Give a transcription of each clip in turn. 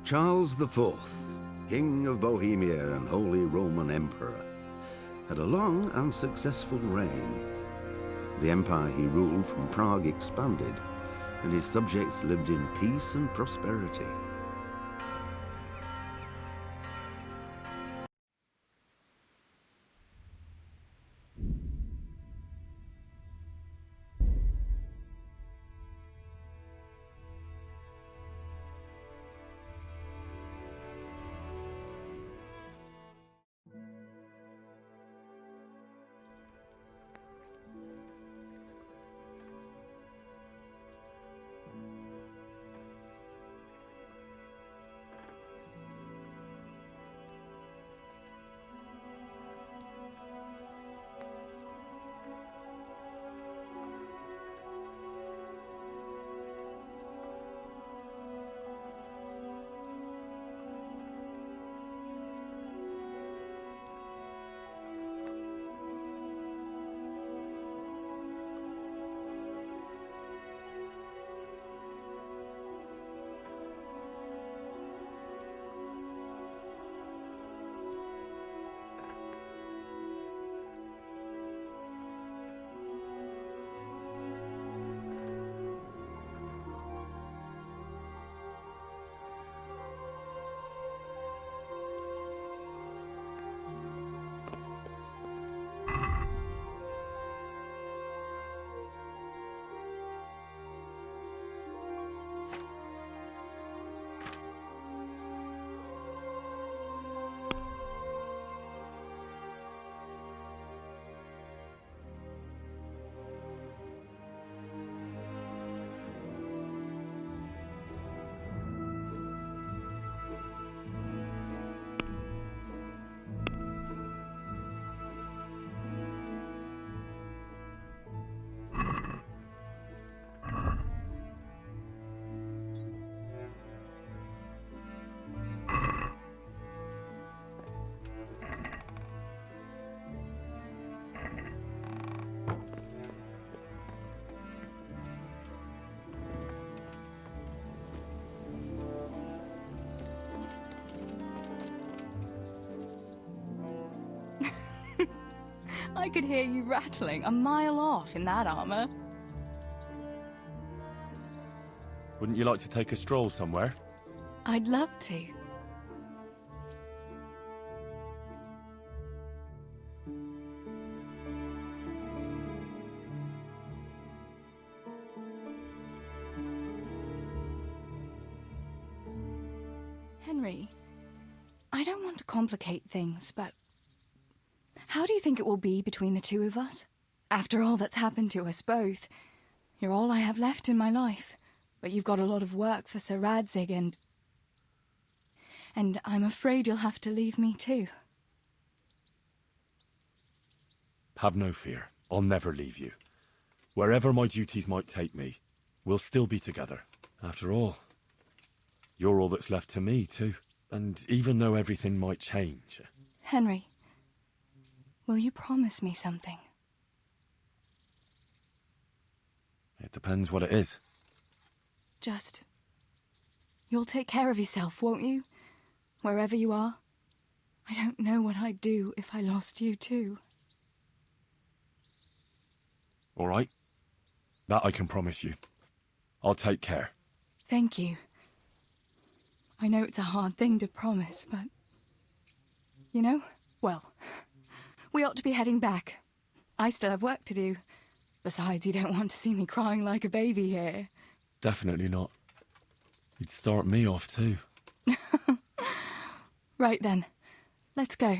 Charles IV, King of Bohemia and Holy Roman Emperor, had a long and successful reign. The empire he ruled from Prague expanded, and his subjects lived in peace and prosperity. I could hear you rattling a mile off in that armor. Wouldn't you like to take a stroll somewhere? I'd love to. Henry, I don't want to complicate things, but how do you think it will be between the two of us? After all that's happened to us both, you're all I have left in my life, but you've got a lot of work for Sir Radzig and I'm afraid you'll have to leave me too. Have no fear. I'll never leave you. Wherever my duties might take me, we'll still be together. After all, you're all that's left to me too. And even though everything might change... Henry, will you promise me something? It depends what it is. Just... you'll take care of yourself, won't you? Wherever you are. I don't know what I'd do if I lost you too. All right. That I can promise you. I'll take care. Thank you. I know it's a hard thing to promise, but... you know, well, we ought to be heading back. I still have work to do. Besides, you don't want to see me crying like a baby here. Definitely not. You'd start me off too. Right then, let's go.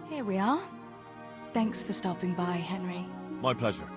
Here we are. Thanks for stopping by, Henry. My pleasure.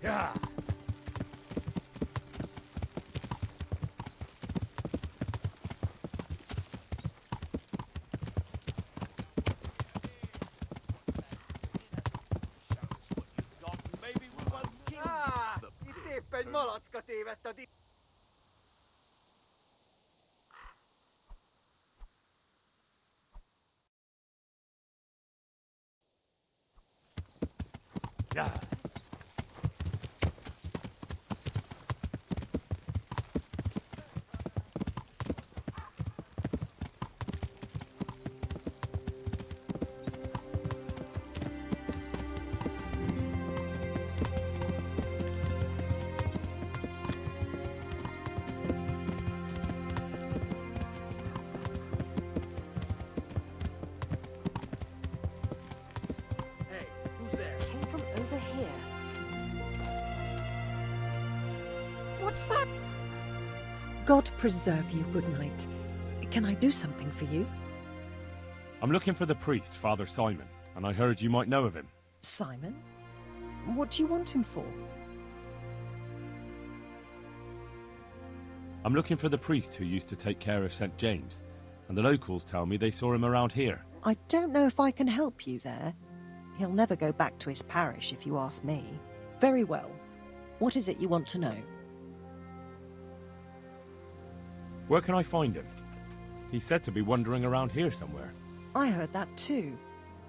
Ja! Itt éppen malacka tévedt a Ja! What's that? God preserve you, good night. Can I do something for you? I'm looking for the priest, Father Simon, and I heard you might know of him. Simon? What do you want him for? I'm looking for the priest who used to take care of St. James, and the locals tell me they saw him around here. I don't know if I can help you there. He'll never go back to his parish, if you ask me. Very well. What is it you want to know? Where can I find him? He's said to be wandering around here somewhere. I heard that too,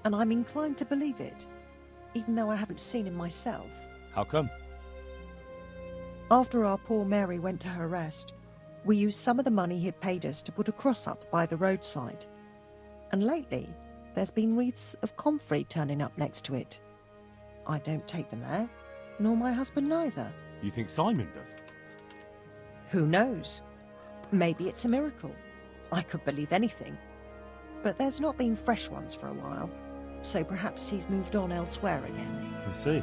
and I'm inclined to believe it, even though I haven't seen him myself. How come? After our poor Mary went to her rest, we used some of the money he'd paid us to put a cross up by the roadside. And lately, there's been wreaths of comfrey turning up next to it. I don't take them there, nor my husband neither. You think Simon does? Who knows? Maybe it's a miracle. I could believe anything. But there's not been fresh ones for a while, so perhaps he's moved on elsewhere again. I see.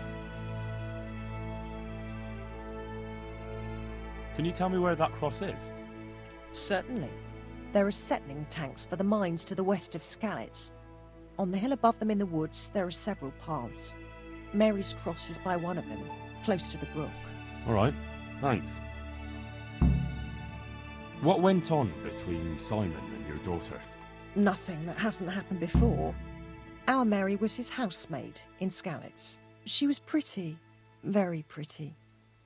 Can you tell me where that cross is? Certainly. There are settling tanks for the mines to the west of Skalitz. On the hill above them in the woods, there are several paths. Mary's cross is by one of them, close to the brook. All right, thanks. What went on between Simon and your daughter? Nothing that hasn't happened before. Our Mary was his housemaid in Skalitz. She was pretty, very pretty.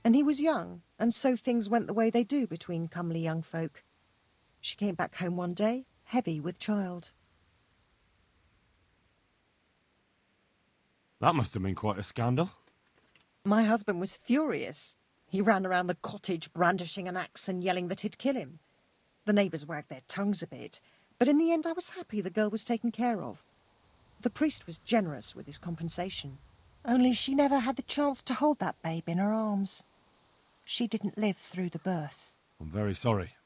And he was young, and so things went the way they do between comely young folk. She came back home one day, heavy with child. That must have been quite a scandal. My husband was furious. He ran around the cottage brandishing an axe and yelling that he'd kill him. The neighbours wagged their tongues a bit, but in the end I was happy the girl was taken care of. The priest was generous with his compensation. Only she never had the chance to hold that babe in her arms. She didn't live through the birth. I'm very sorry.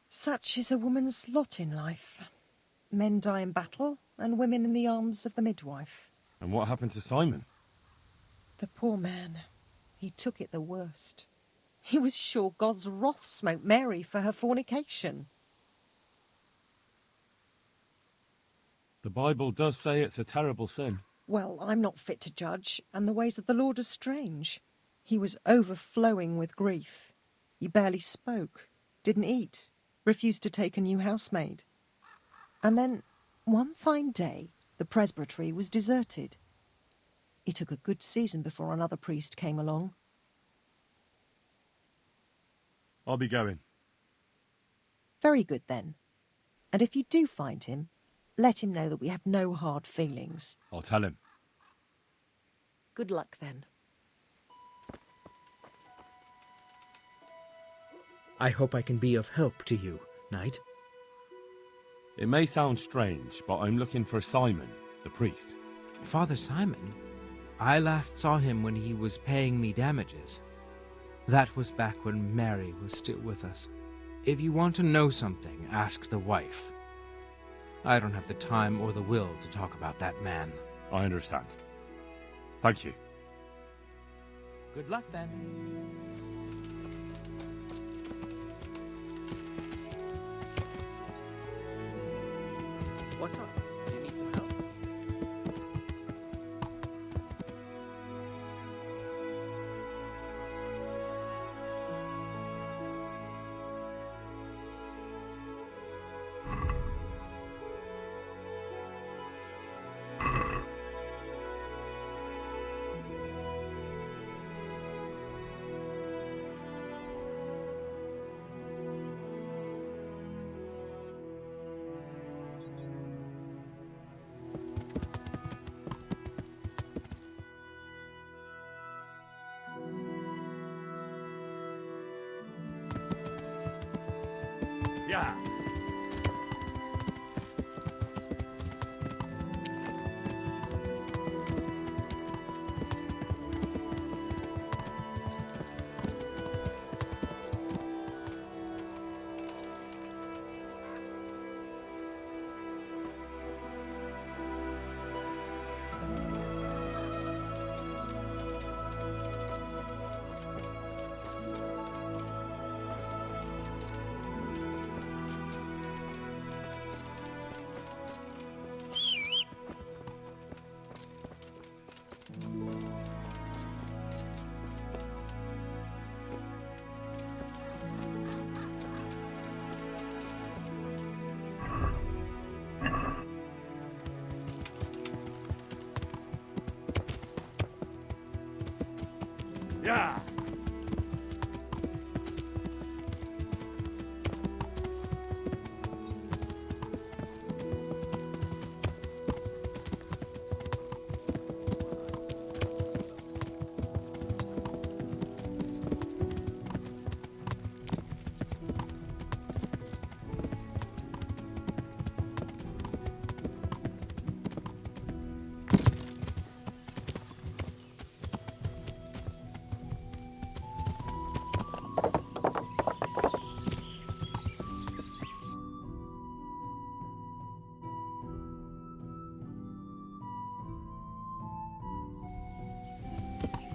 Such is a woman's lot in life. Men die in battle, and women in the arms of the midwife. And what happened to Simon? The poor man. He took it the worst. He was sure God's wrath smote Mary for her fornication. The Bible does say it's a terrible sin. Well, I'm not fit to judge, and the ways of the Lord are strange. He was overflowing with grief. He barely spoke, didn't eat, refused to take a new housemaid. And then, one fine day, the presbytery was deserted. It took a good season before another priest came along. I'll be going. Very good, then. And if you do find him, let him know that we have no hard feelings. I'll tell him. Good luck, then. I hope I can be of help to you, Knight. It may sound strange, but I'm looking for Simon, the priest. Father Simon? I last saw him when he was paying me damages. That was back when Mary was still with us. If you want to know something, ask the wife. I don't have the time or the will to talk about that man. I understand. Thank you. Good luck, then. What's up? Do you need some help? Yeah. Yeah.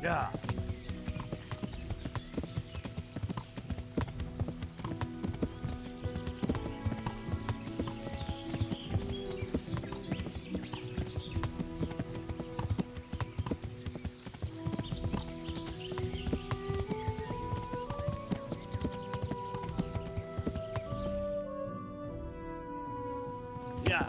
Yeah. Yeah.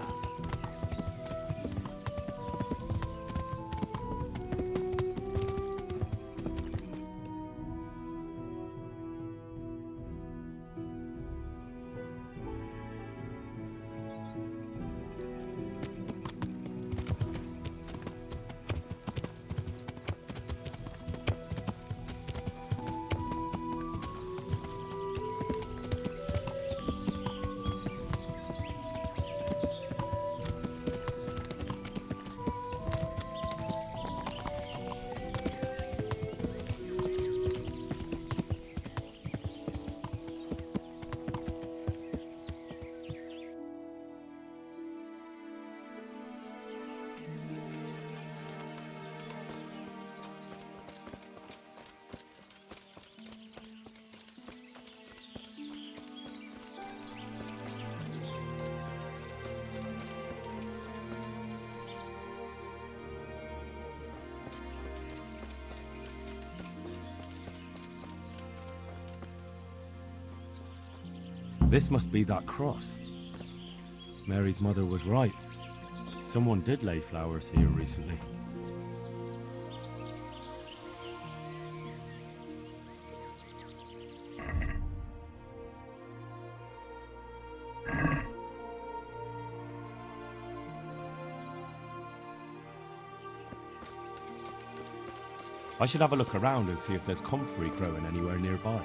This must be that cross. Mary's mother was right. Someone did lay flowers here recently. I should have a look around and see if there's comfrey growing anywhere nearby.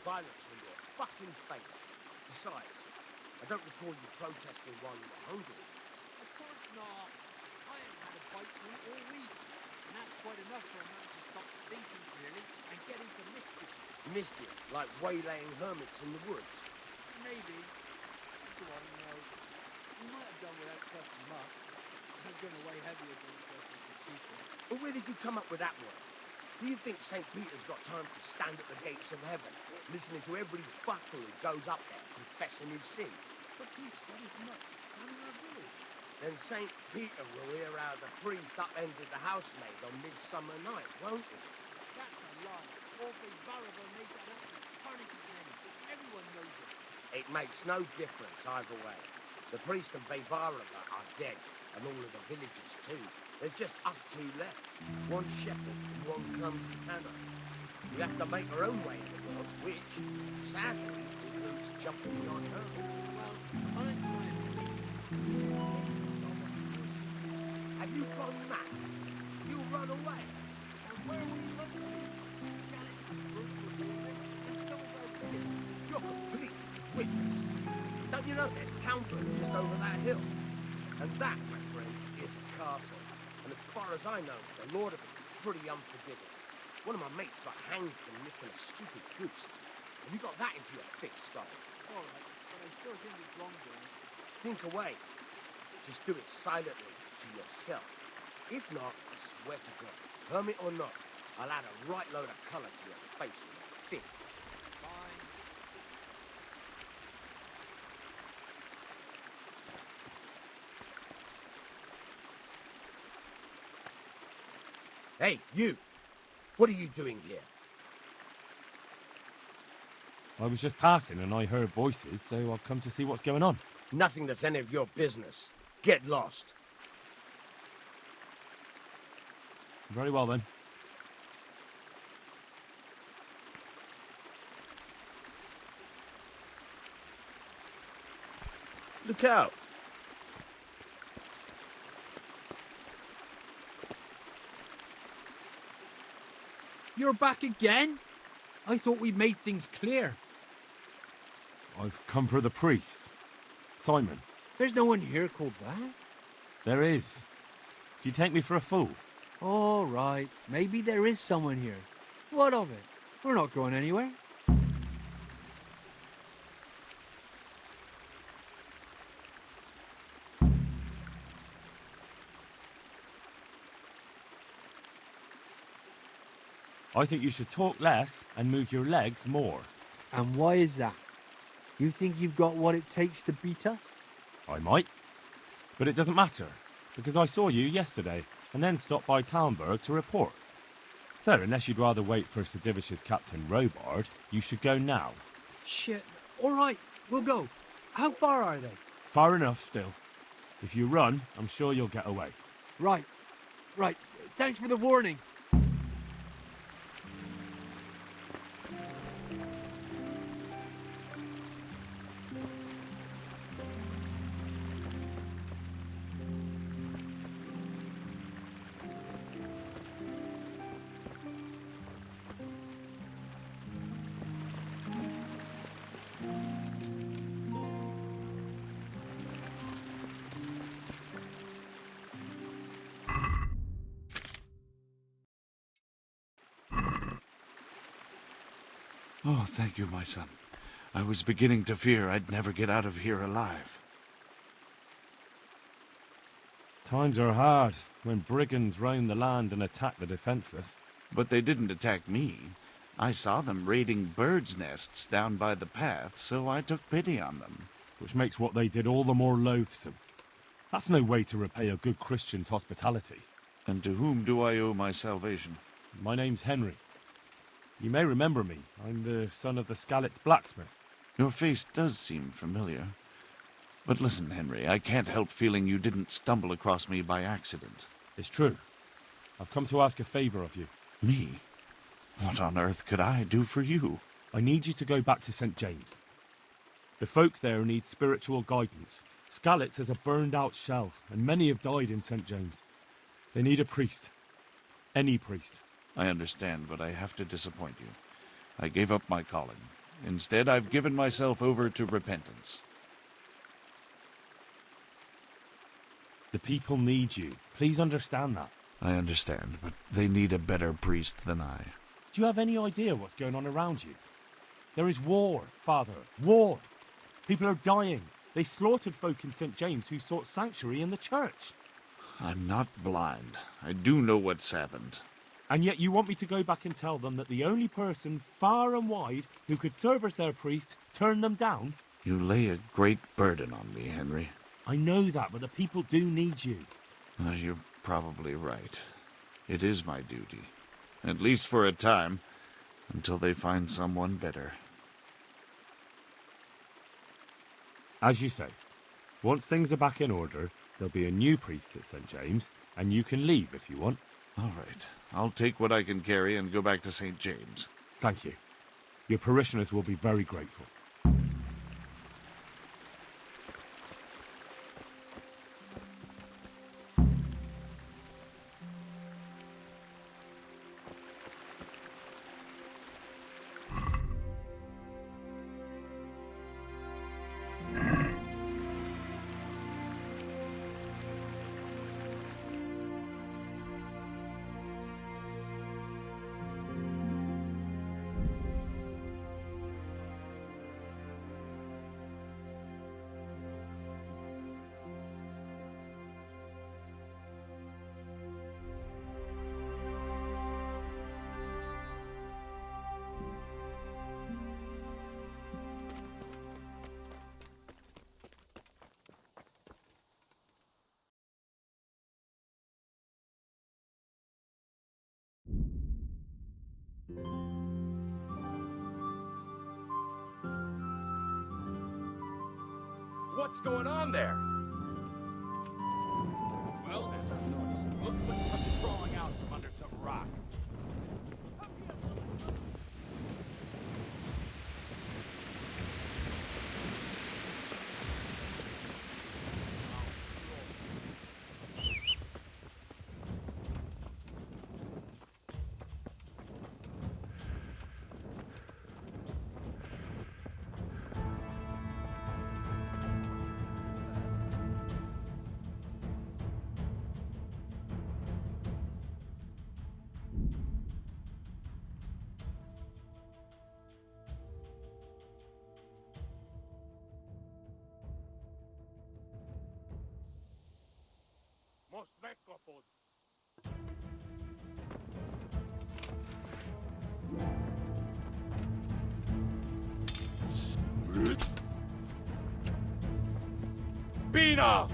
Violence in your fucking face. Besides, I don't recall you protesting while you were hungry. Of course not. I ain't had a bite to eat all week. And that's quite enough for a man to stop thinking clearly and get into mischief. Mischief? Like waylaying hermits in the woods? Maybe. Go on, we might have done without trusting much. I've been away heavier than trusting the people. Well, where did you come up with that word? Do you think St. Peter's got time to stand at the gates of heaven, listening to every fucker who goes up there, confessing his sins? But he said as much. How do I do it? Then St. Peter will hear how the priest upended the housemaid on Midsummer Night, won't he? That's a lie. Awful Barrable made that up and tarnished his name. Everyone knows it. It makes no difference either way. The priest and Barrable are dead, and all of the villagers too. There's just us two left. One shepherd and one clumsy tanner. We have to make our own way in the world, which, sadly, includes jumping behind her. Well, aren't you in peace? Have you gone mad? You run away. And where will you run to? Galaxy group or something? And so is our village. You're completely witless. Don't you know there's Townburg just over that hill? And that, my friend, is a castle. And as far as I know, the lord of it is pretty unforgiving. One of my mates got hanged for nicking a stupid goose. Have you got that into your thick skull? All right, but I still think it's wrong doing. Think away. Just do it silently to yourself. If not, I swear to God, hermit or not, I'll add a right load of colour to your face with my fists. Fine. Hey, you! What are you doing here? I was just passing and I heard voices, so I've come to see what's going on. Nothing that's any of your business. Get lost. Very well then. Look out! You're back again? I thought we made things clear. I've come for the priest. Simon. There's no one here called that. There is. Do you take me for a fool? All right, maybe there is someone here. What of it? We're not going anywhere. I think you should talk less and move your legs more. And why is that? You think you've got what it takes to beat us? I might. But it doesn't matter, because I saw you yesterday and then stopped by Townburg to report. So, unless you'd rather wait for Sir Divish's Captain Robard, you should go now. Shit. All right, we'll go. How far are they? Far enough still. If you run, I'm sure you'll get away. Right. Right. Thanks for the warning. Oh, thank you, my son. I was beginning to fear I'd never get out of here alive. Times are hard when brigands roam the land and attack the defenseless. But they didn't attack me. I saw them raiding birds' nests down by the path, so I took pity on them. Which makes what they did all the more loathsome. That's no way to repay a good Christian's hospitality. And to whom do I owe my salvation? My name's Henry. You may remember me. I'm the son of the Skalitz blacksmith. Your face does seem familiar. But listen, Henry, I can't help feeling you didn't stumble across me by accident. It's true. I've come to ask a favor of you. Me? What on earth could I do for you? I need you to go back to St. James. The folk there need spiritual guidance. Skalitz has a burned-out shell, and many have died in St. James. They need a priest. Any priest. I understand, but I have to disappoint you. I gave up my calling. Instead, I've given myself over to repentance. The people need you. Please understand that. I understand, but they need a better priest than I. Do you have any idea what's going on around you? There is war, Father. War. People are dying. They slaughtered folk in St. James who sought sanctuary in the church. I'm not blind. I do know what's happened. And yet you want me to go back and tell them that the only person far and wide who could serve as their priest turned them down? You lay a great burden on me, Henry. I know that, but the people do need you. You're probably right. It is my duty. At least for a time, until they find someone better. As you say, once things are back in order, There'll be a new priest at St. James, and you can leave if you want. All right. I'll take what I can carry and go back to St. James. Thank you. Your parishioners will be very grateful. What's going on there? Well, there's that noise. Look what's crawling out from under some rock. Most wegkapod. Pina!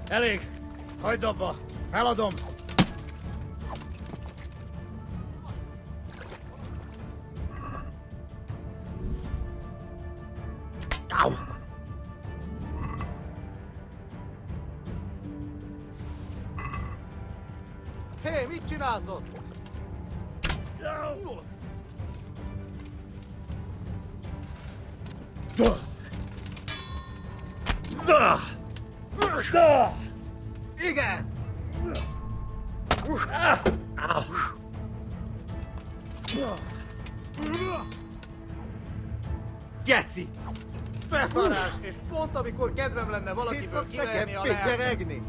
Elég! Hagyd abba! Feladom! Au! Hé, mit csinálsz ott? Au! Igen! Geci! Beszarás! És pont amikor kedvem lenne Itt valakiből fogsz nekem kiverni a lelket. pityeregni?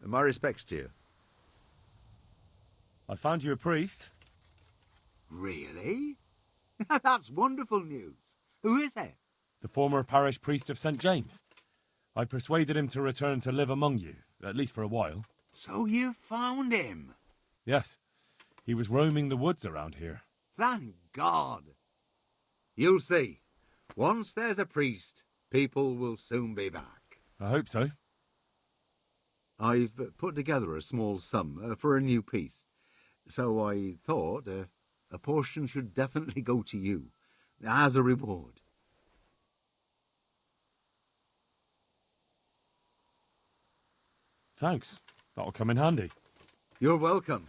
My respects to you. I found you a priest. Really? That's wonderful news. Who is it? The former parish priest of St. James. I persuaded him to return to live among you, at least for a while. So you found him? Yes. He was roaming the woods around here. Thank God. You'll see. Once there's a priest, people will soon be back. I hope so. I've put together a small sum for a new piece, so I thought a portion should definitely go to you, as a reward. Thanks. That'll come in handy. You're welcome.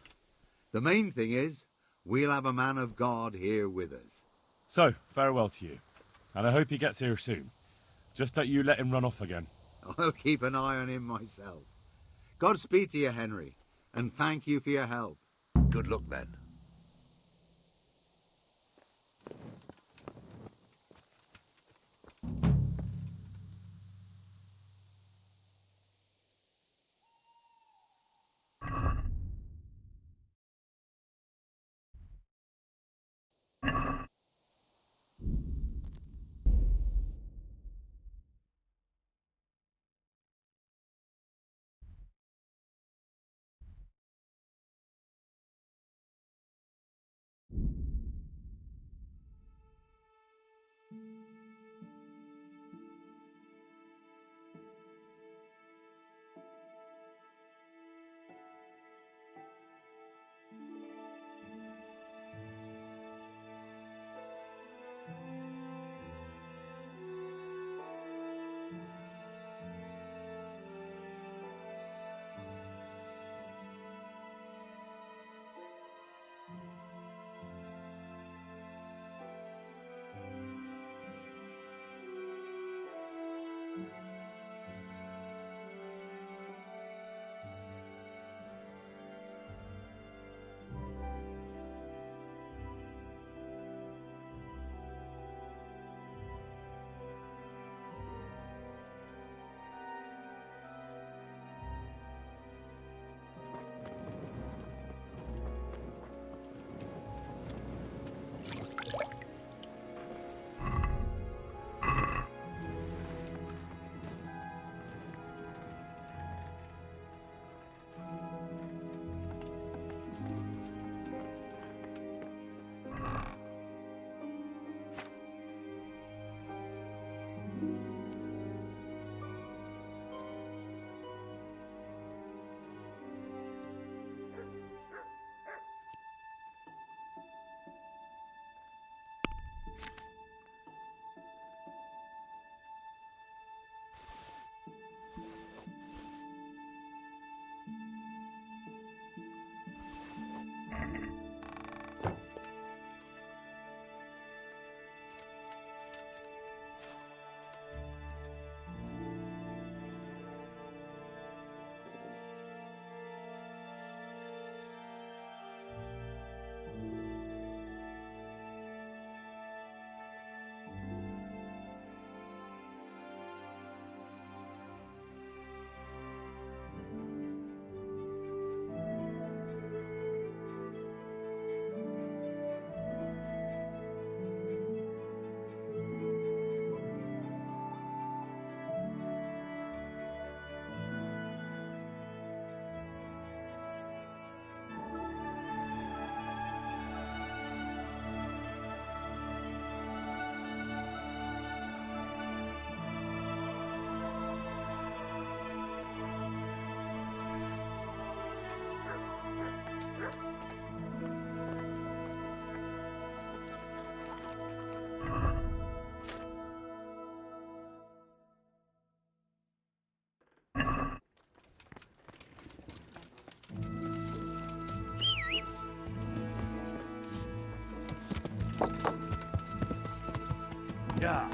The main thing is, we'll have a man of God here with us. So, farewell to you. And I hope he gets here soon. Just don't you let him run off again. I'll keep an eye on him myself. Godspeed to you, Henry, and thank you for your help. Good luck, then. Yeah.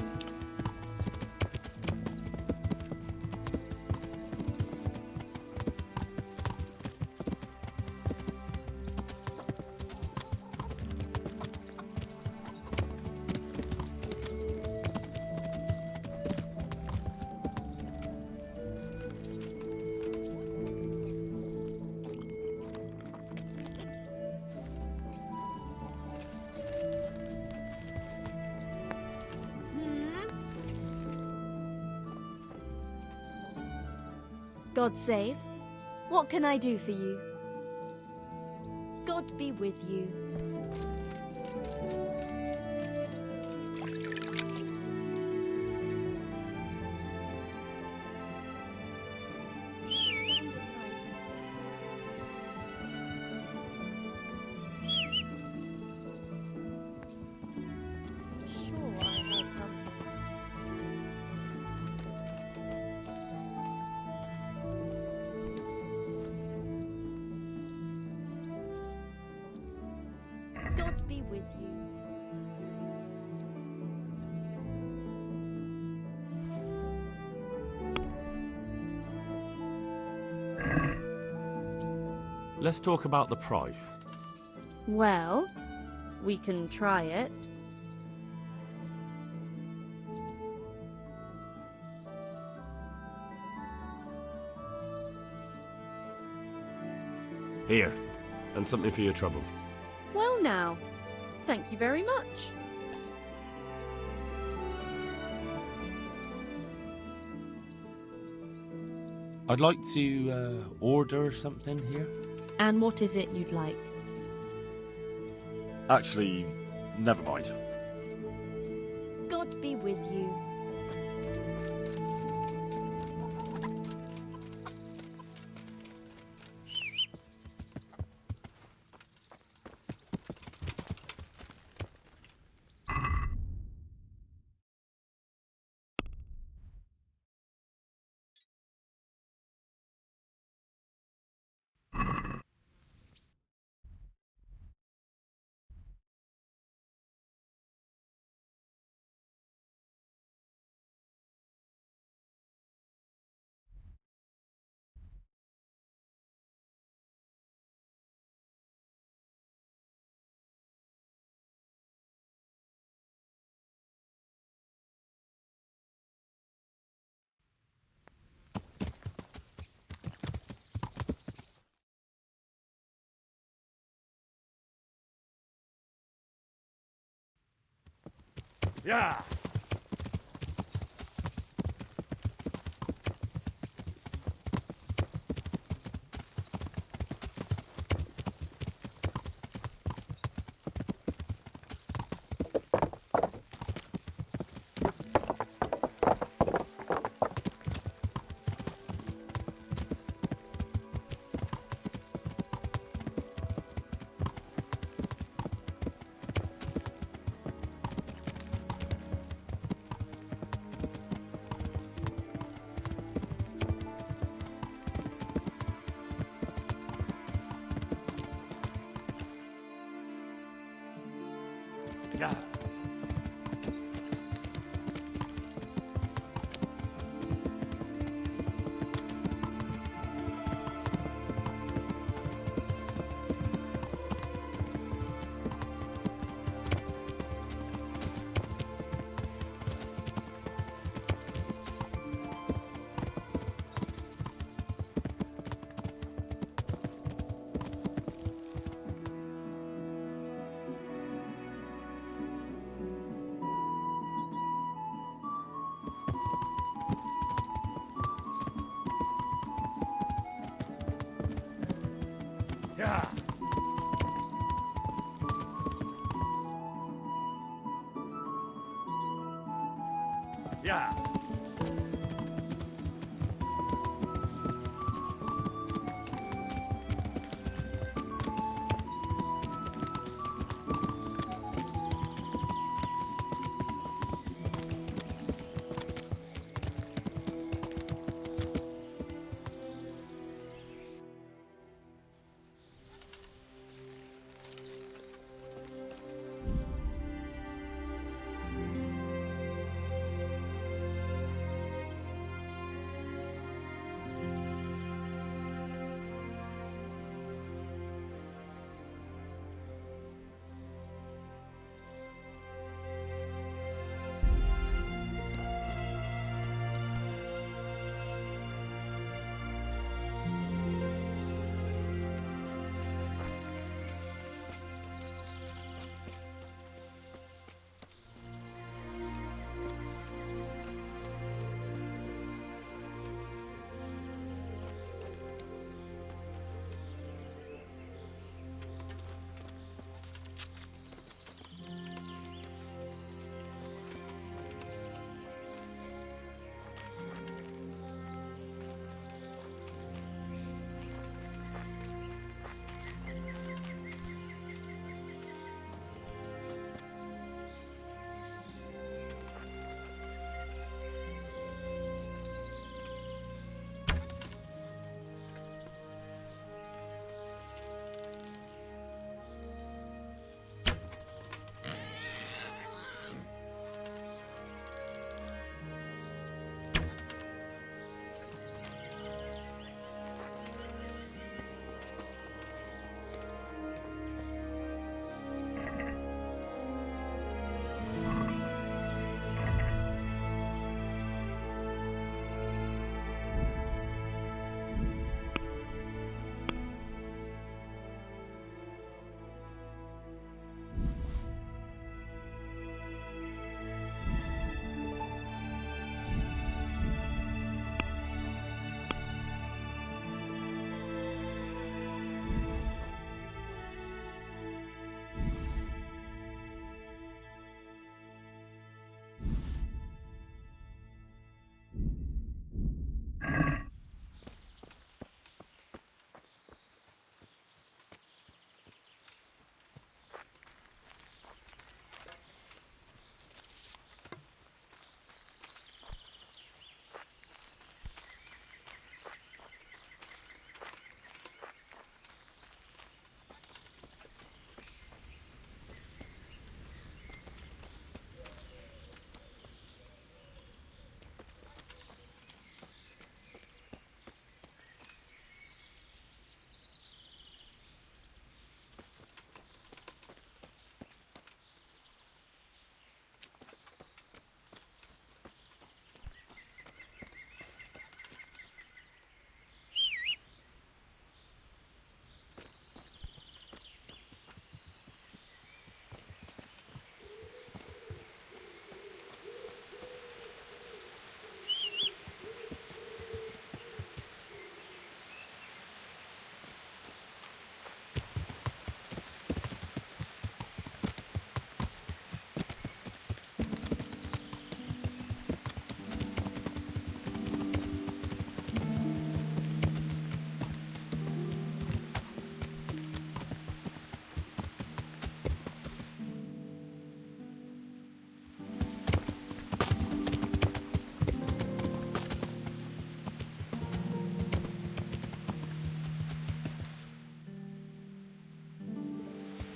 God save. What can I do for you? God be with you. God be with you. Let's talk about the price. Well, we can try it. Here, and something for your trouble. Well now, thank you very much. I'd like to order something here. And what is it you'd like? Actually, never mind. God be with you. Yeah! Yeah. Yeah. Yeah.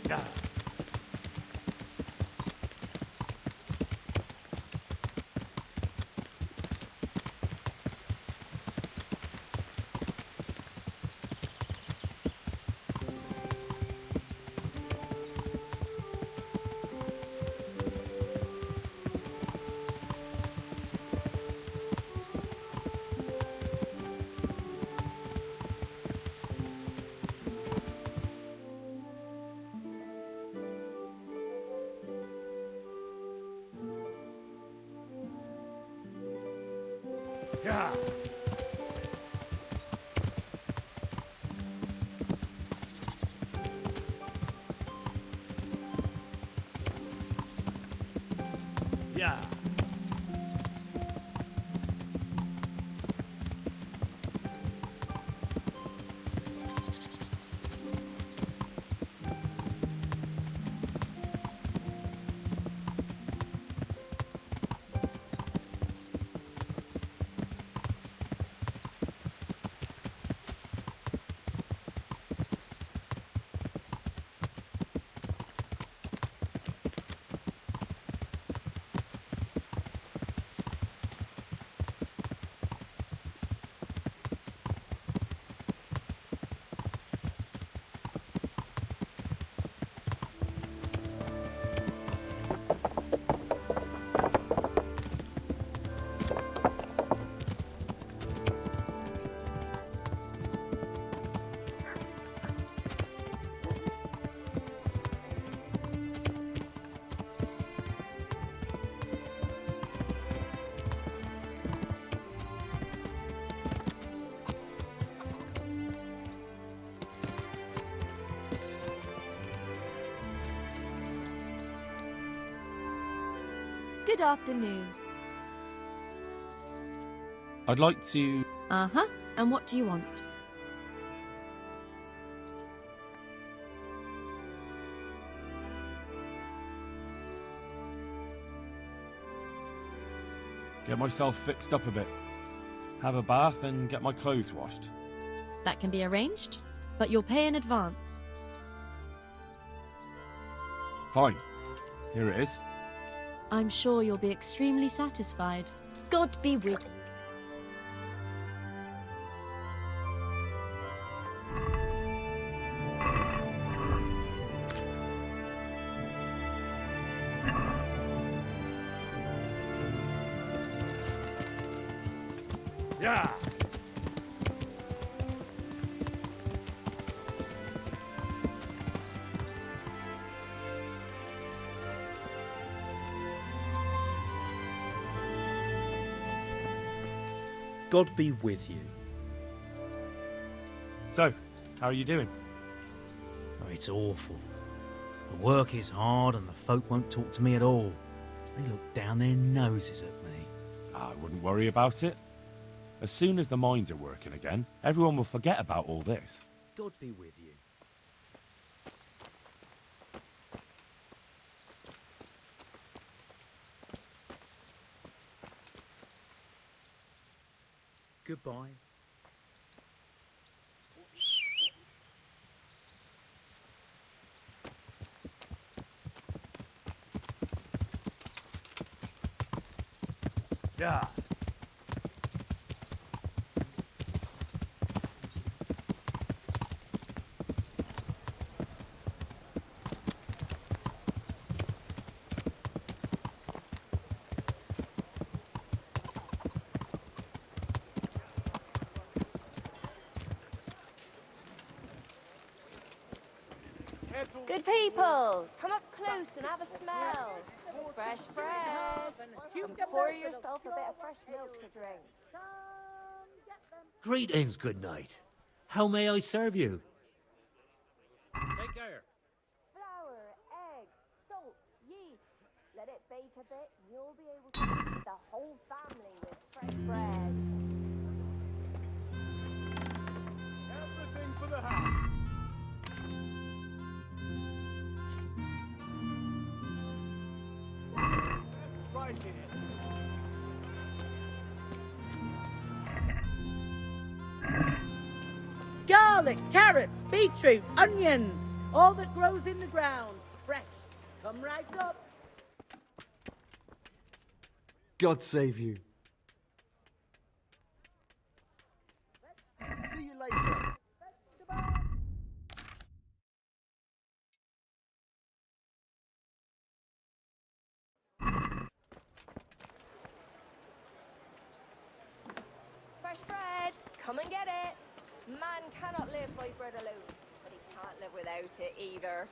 Yeah. Yeah. Good afternoon. I'd like to... Uh-huh. And what do you want? get myself fixed up a bit. Have a bath and get my clothes washed. That can be arranged, but you'll pay in advance. Fine. Here it is. I'm sure you'll be extremely satisfied. God be with you. Yeah. God be with you. So, how are you doing? Oh, it's awful. The work is hard and the folk won't talk to me at all. They look down their noses at me. I wouldn't worry about it. As soon as the mines are working again, everyone will forget about all this. God be with you. Goodbye. Yeah. Good people, come up close and have a smell. Fresh bread. And pour yourself a bit of fresh milk to drink. Greetings, good night. How may I serve you? Take care. Flour, egg, salt, yeast. Let it bake a bit and you'll be able to feed the whole family with fresh bread. Everything for the house. Right here. Garlic, carrots, beetroot, onions. All that grows in the ground, fresh. Come right up. God save you. See you later. Fresh bread, come and get it. Man cannot live by bread alone, but he can't live without it either.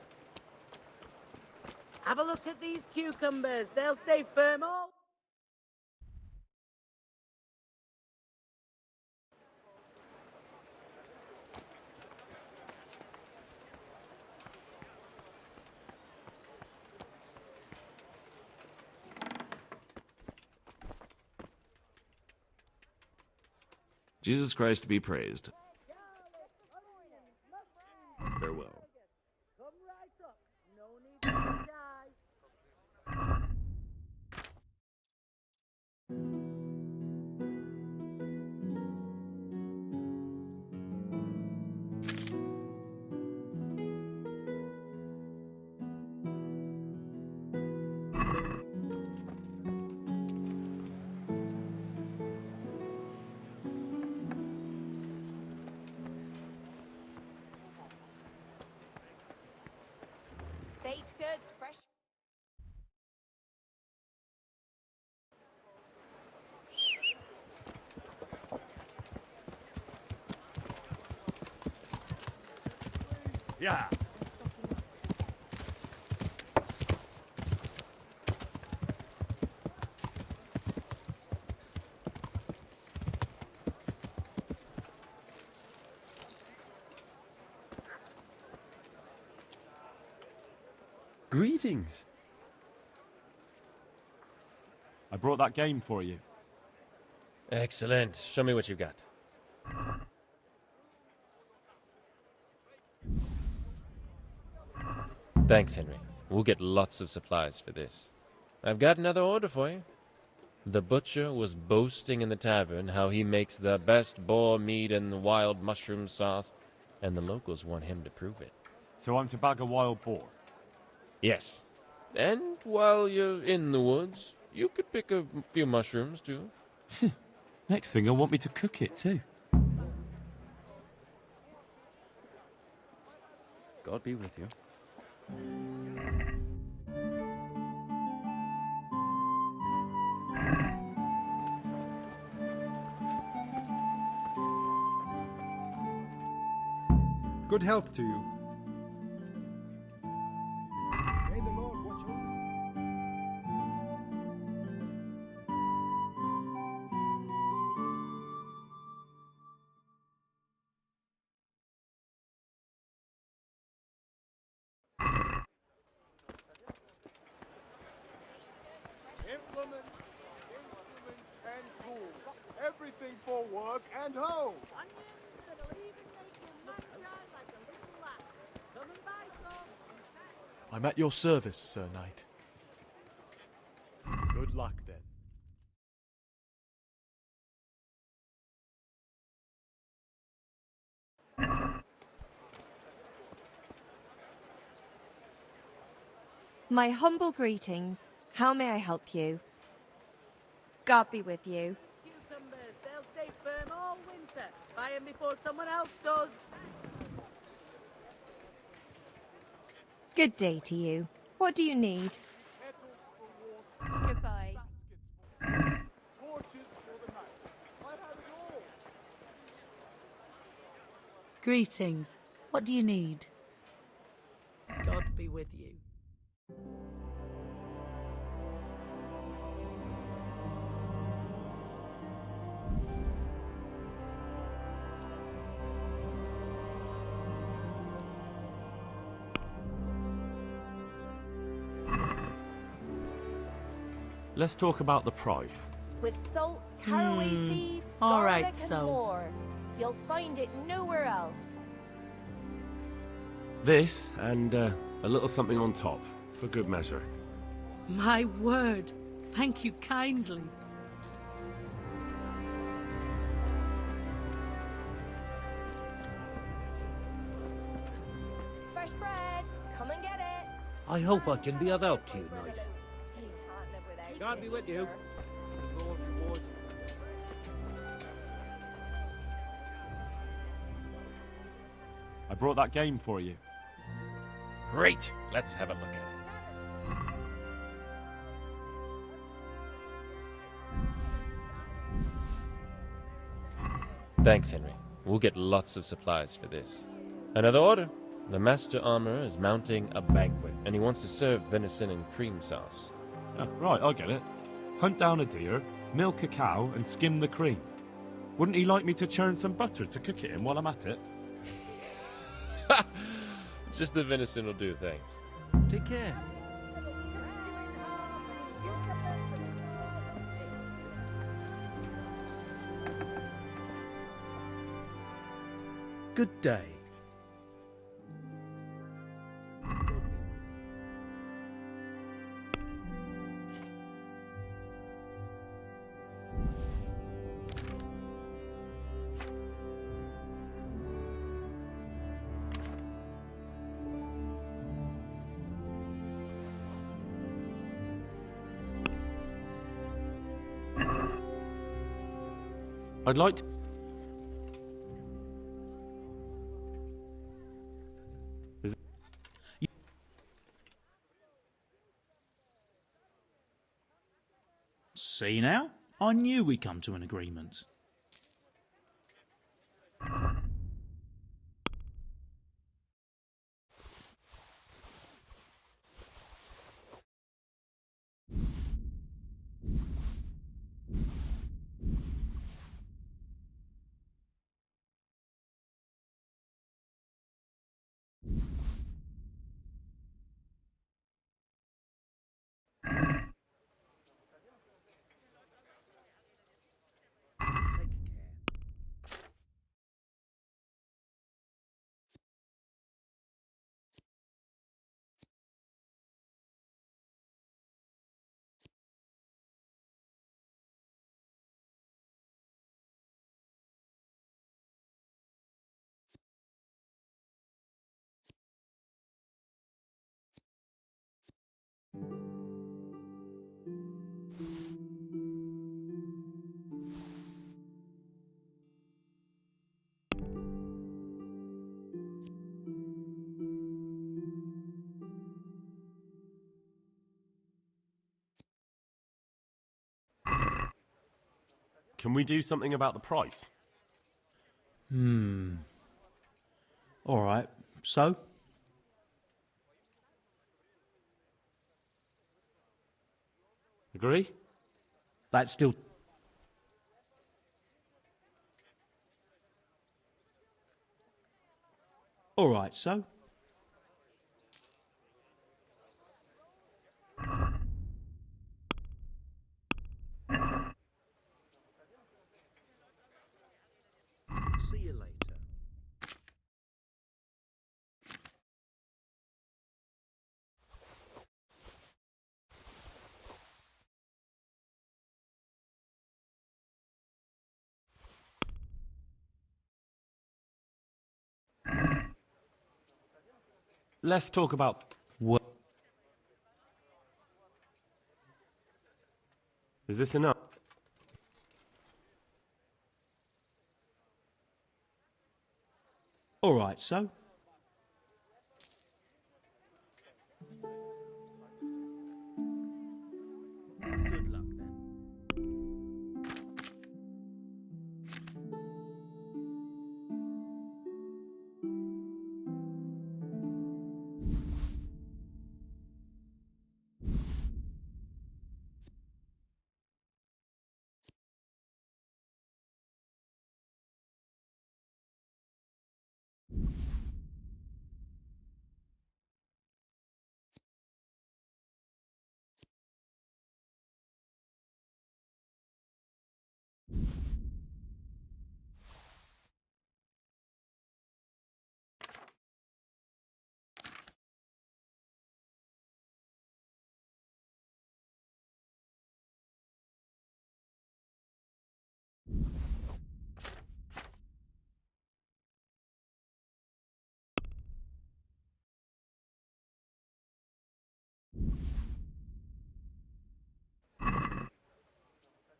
Have a look at these cucumbers. They'll stay firm all. Jesus Christ be praised. Farewell. Come right up. No need to die. Baked goods, fresh. Yeah. Greetings. I brought that game for you. Excellent. Show me what you got. Thanks, Henry. We'll get lots of supplies for this. I've got another order for you. The butcher was boasting in the tavern how he makes the best boar meat and the wild mushroom sauce, and the locals want him to prove it. So I'm to bag a wild boar? Yes. And while you're in the woods, you could pick a few mushrooms, too. Next thing, they'll want me to cook it, too. God be with you. Good health to you. May the Lord watch over you. Implements and tools. Everything for work and home. I'm at your service, Sir Knight. Good luck, then. My humble greetings. How may I help you? God be with you. Cucumbers, they'll stay firm all winter. Buy them before someone else does. Good day to you. What do you need? Goodbye. Torches for the night. I have it all. Greetings. What do you need? God be with you. Let's talk about the price. With salt, caraway seeds, All garlic, right, and so. more. You'll find it nowhere else. This, and a little something on top, for good measure. My word. Thank you kindly. Fresh bread. I hope I can be of help to you, Knight. God be with you. Lord reward you. I brought that game for you. Great! Let's have a look at it. Thanks, Henry. We'll get lots of supplies for this. Another order. The master armorer is mounting a banquet, and he wants to serve venison and cream sauce. Right, I get it. Hunt down a deer, milk a cow, and skim the cream. Wouldn't he like me to churn some butter to cook it in while I'm at it? Just the venison will do, thanks. Take care. Good day. I'd like to... See now? I knew we'd come to an agreement. Can we do something about the price? All right, so? Agree? That's still... All right, so? See you later. Let's talk about... What? Is this enough? All right, so? Good luck then.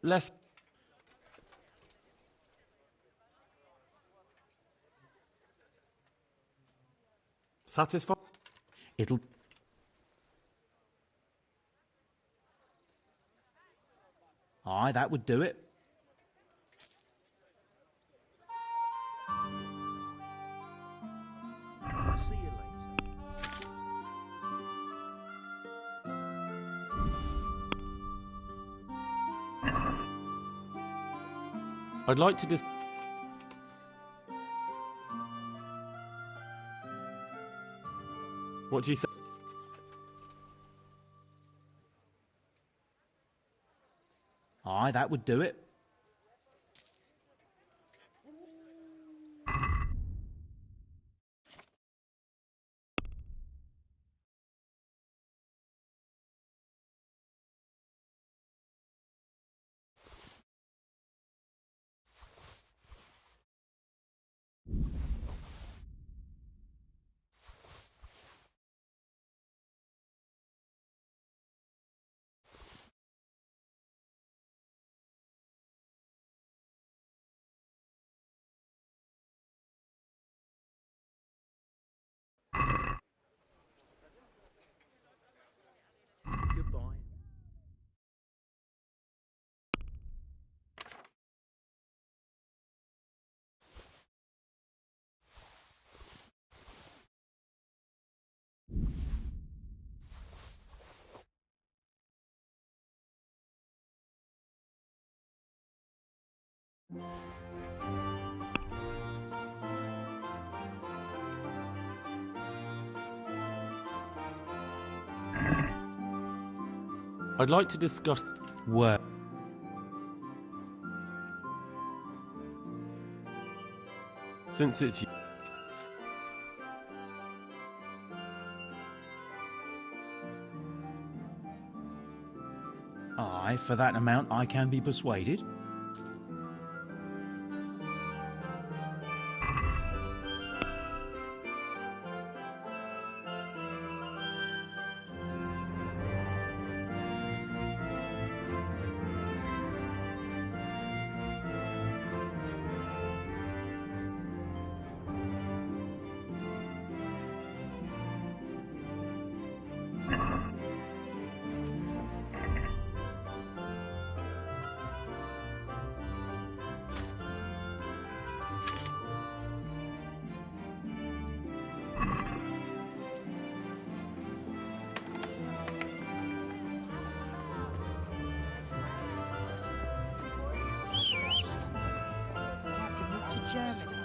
less... Satisfied? It'll... Aye, that would do it. See you later. I'd like to What do you say? Aye, that would do it. Goodbye. I'd like to discuss... Work. Since it's... Aye, for that amount I can be persuaded. Germany.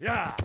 Yeah!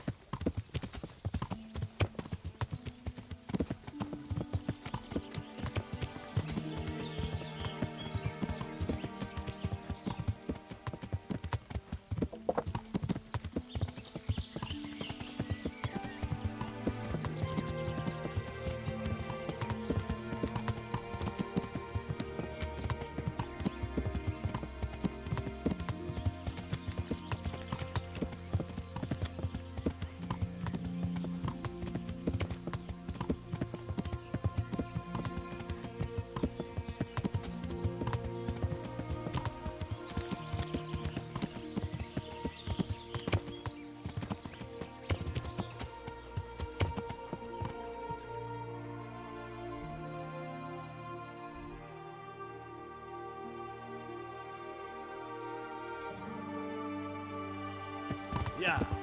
Yeah.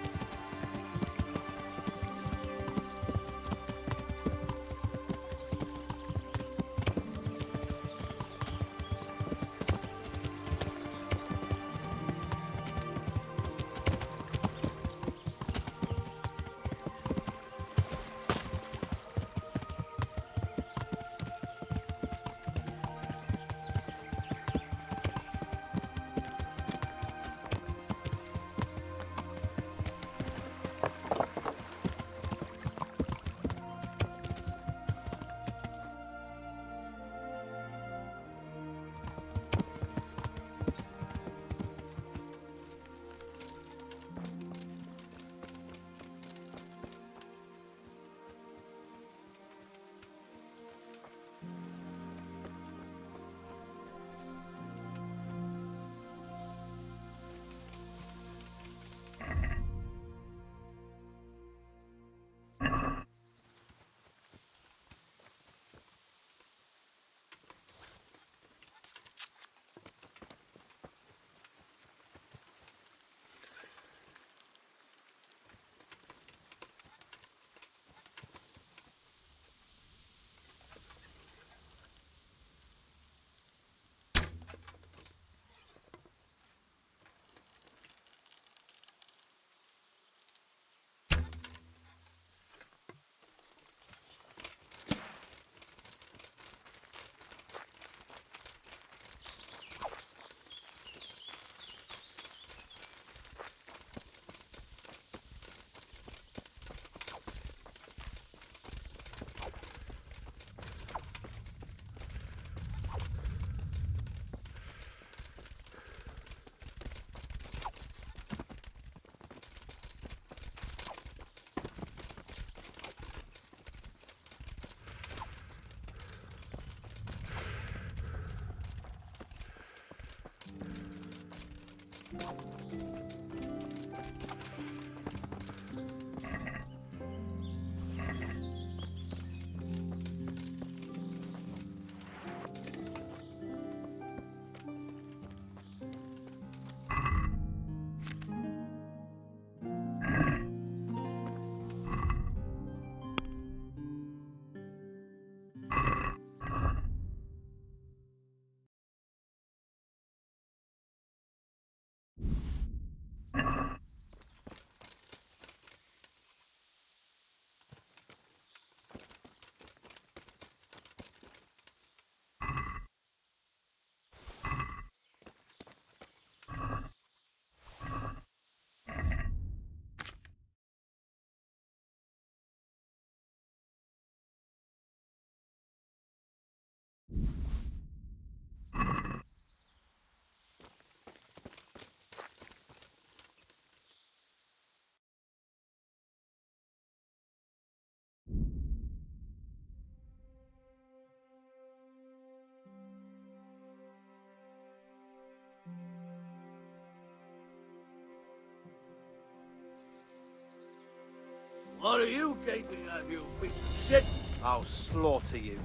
What are you gaping at, you piece of shit? I'll slaughter you.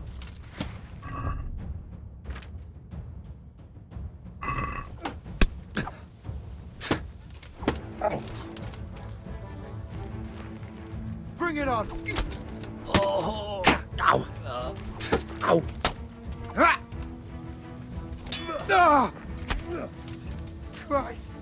Bring it on! Oh! Ow! Ow! Ah! Ah! Christ!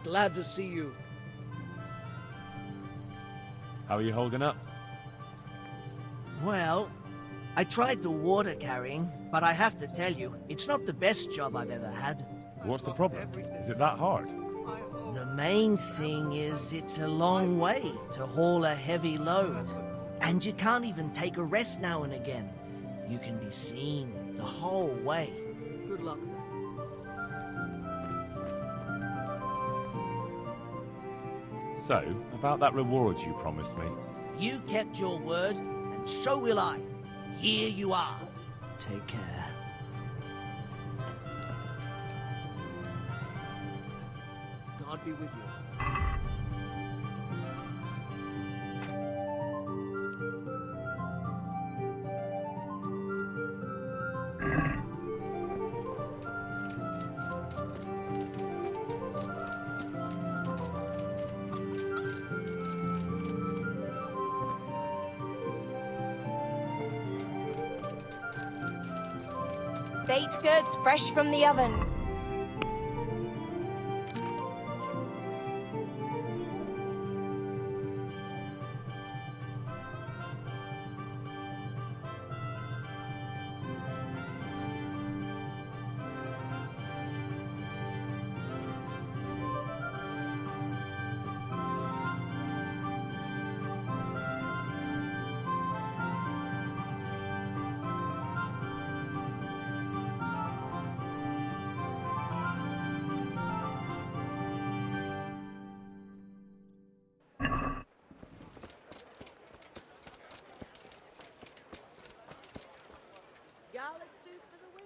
Glad to see you. How are you holding up? Well, I tried the water carrying, but I have to tell you, it's not the best job I've ever had. What's the problem? Is it that hard? The main thing is it's a long way to haul a heavy load. And you can't even take a rest now and again. You can be seen the whole way. Good luck then. So, about that reward you promised me. You kept your word, and so will I. Here you are. Take care. God be with you. Baked goods fresh from the oven.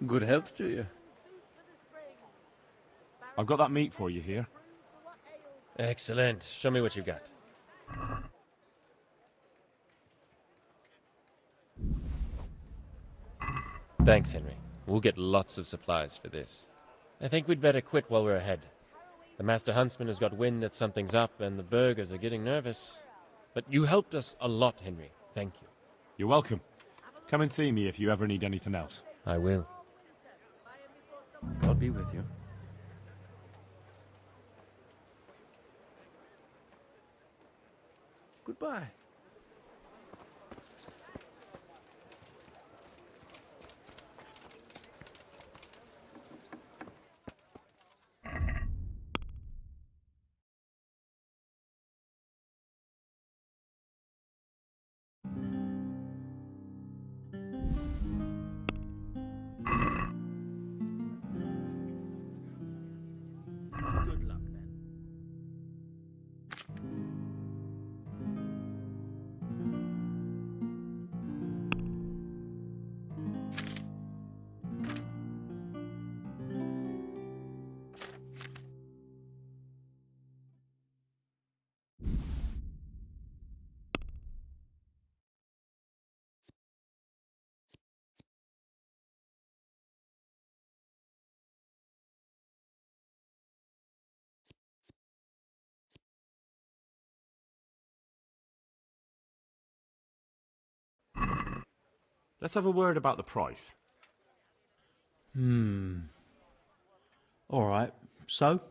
Good health to you. I've got that meat for you here. Excellent. Show me what you got. Thanks, Henry. We'll get lots of supplies for this. I think we'd better quit while we're ahead. The master huntsman has got wind that something's up and the burghers are getting nervous. But you helped us a lot, Henry. Thank you. You're welcome. Come and see me if you ever need anything else. I will. God be with you. Goodbye. Good luck then. Let's have a word about the price. All right, so?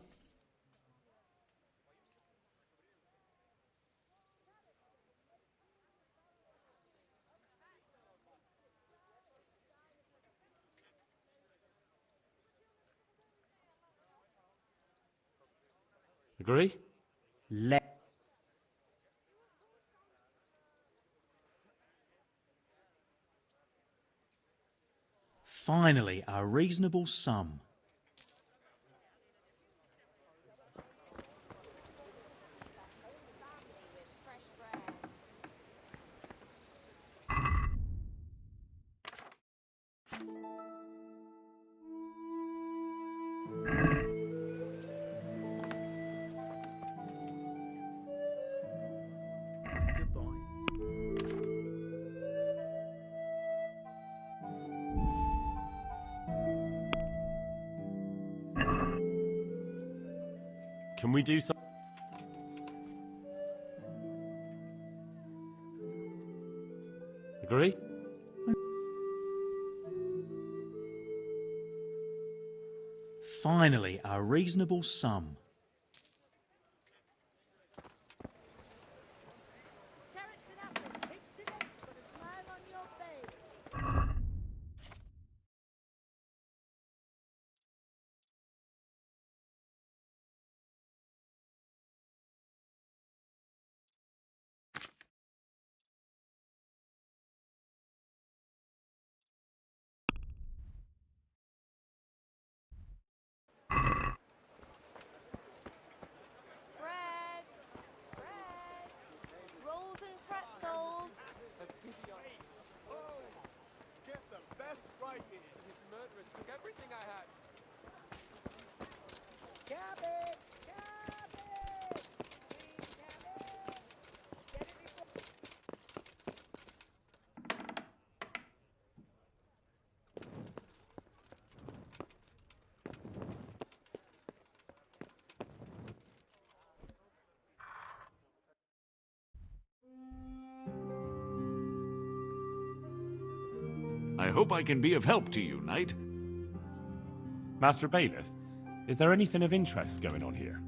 Agree? Finally, a reasonable sum. Can we do something? Agree? Finally, a reasonable sum. striking it. His murderers took everything I had. Cabbage! Cabbage! Green cabbage! Get it before... I hope I can be of help to you, Knight. Master Bailiff, is there anything of interest going on here?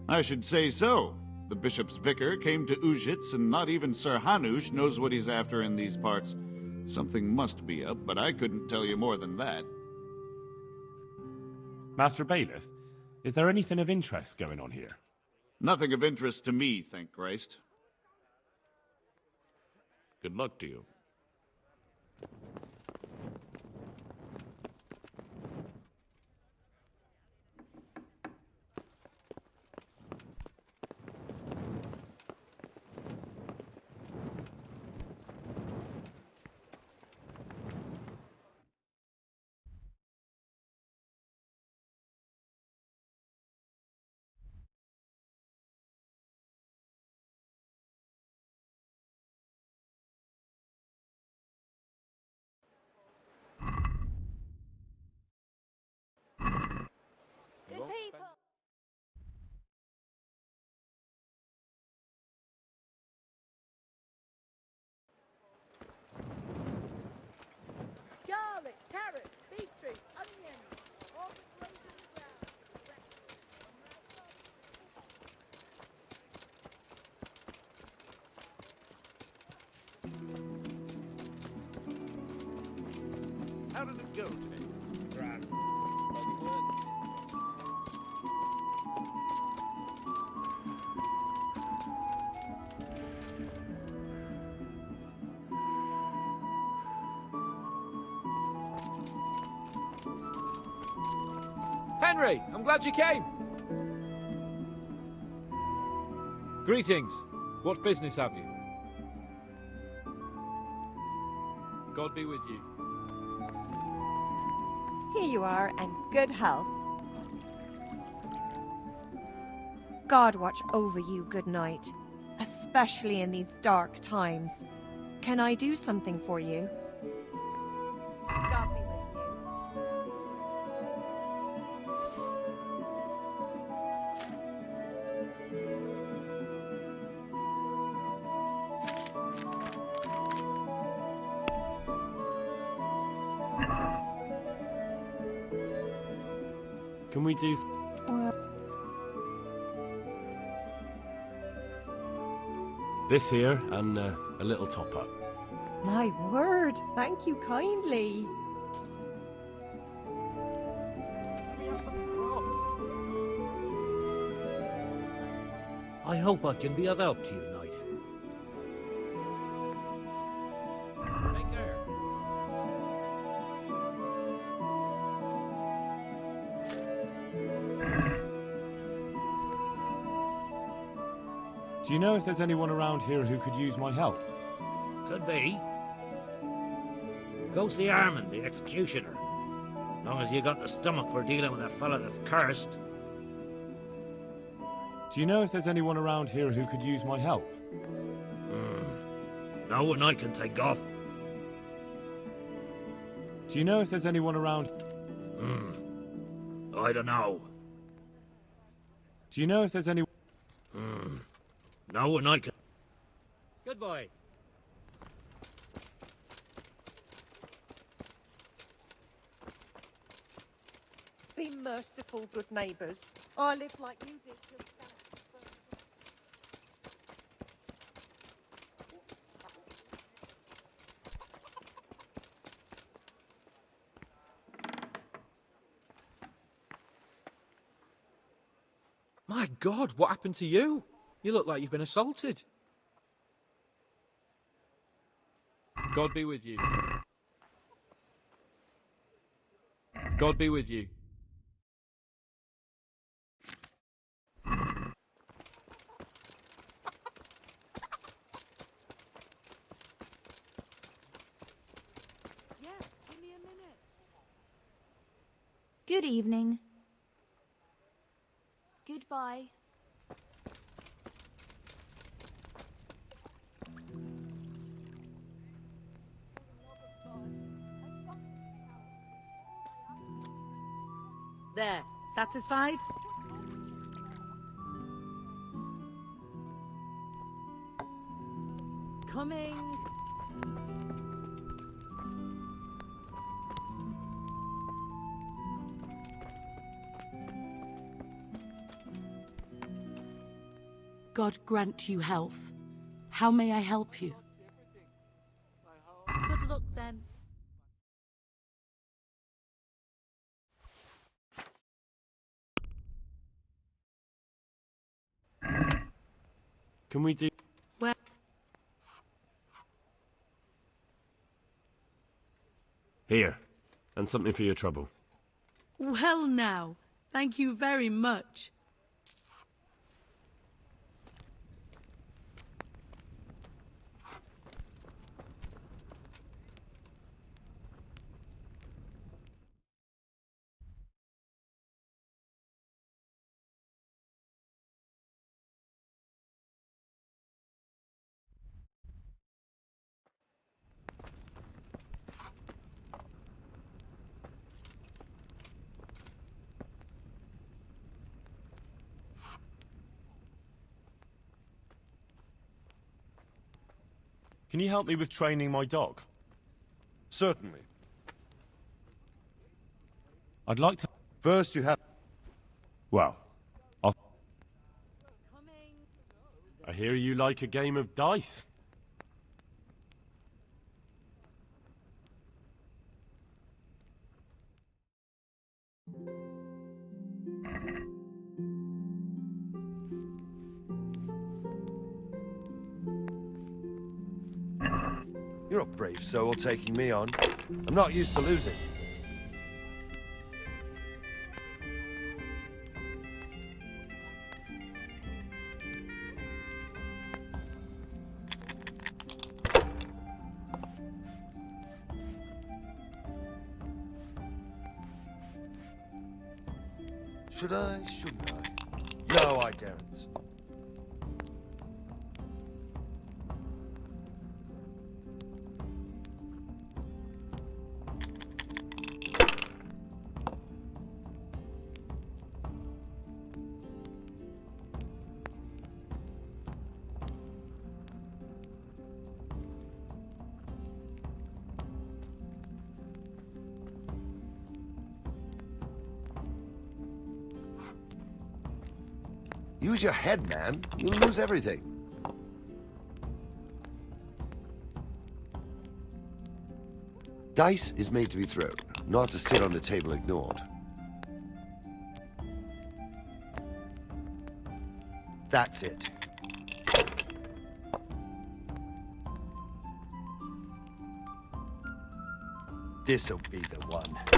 I should say so. The bishop's vicar came to Ujits, and not even Sir Hanush knows what he's after in these parts. Something must be up, but I couldn't tell you more than that. Master Bailiff, is there anything of interest going on here? Nothing of interest to me, thank Christ. Good luck to you. Good people. Garlic, carrots, beetroot, onions, all the grows in the ground. How did it go today? Grand. Henry, I'm glad you came. Greetings. What business have you? God be with you. Here you are, and good health. God watch over you, good night, especially in these dark times. Can I do something for you? God be with you. Can we do... This here, and a little top-up. My word, thank you kindly. I hope I can be of help to you, Knight. Take care. Do you know if there's anyone around here who could use my help? Could be. Go see Herman, the executioner. Long as you got the stomach for dealing with a fella that's cursed. Do you know if there's anyone around here who could use my help? No one I can take off. Do you know if there's anyone around... I don't know. Do you know if there's any... No one I can... Goodbye. Be merciful, good neighbours. I live like you did till My God, what happened to you? You look like you've been assaulted. God be with you. God be with you. Yeah, give me a minute. Good evening. Goodbye. There, satisfied? Coming. God grant you health. How may I help you? Good luck then. Can we do... Well, Here, and something for your trouble. well now, thank you very much. Can you help me with training my dog? Certainly. I'd like to... First you have... Well, I hear you like a game of dice. You're a brave soul taking me on. I'm not used to losing. Should I? Shouldn't I? No, I daren't. Use your head, man. You'll lose everything. Dice is made to be thrown, not to sit on the table ignored. That's it. This'll be the one.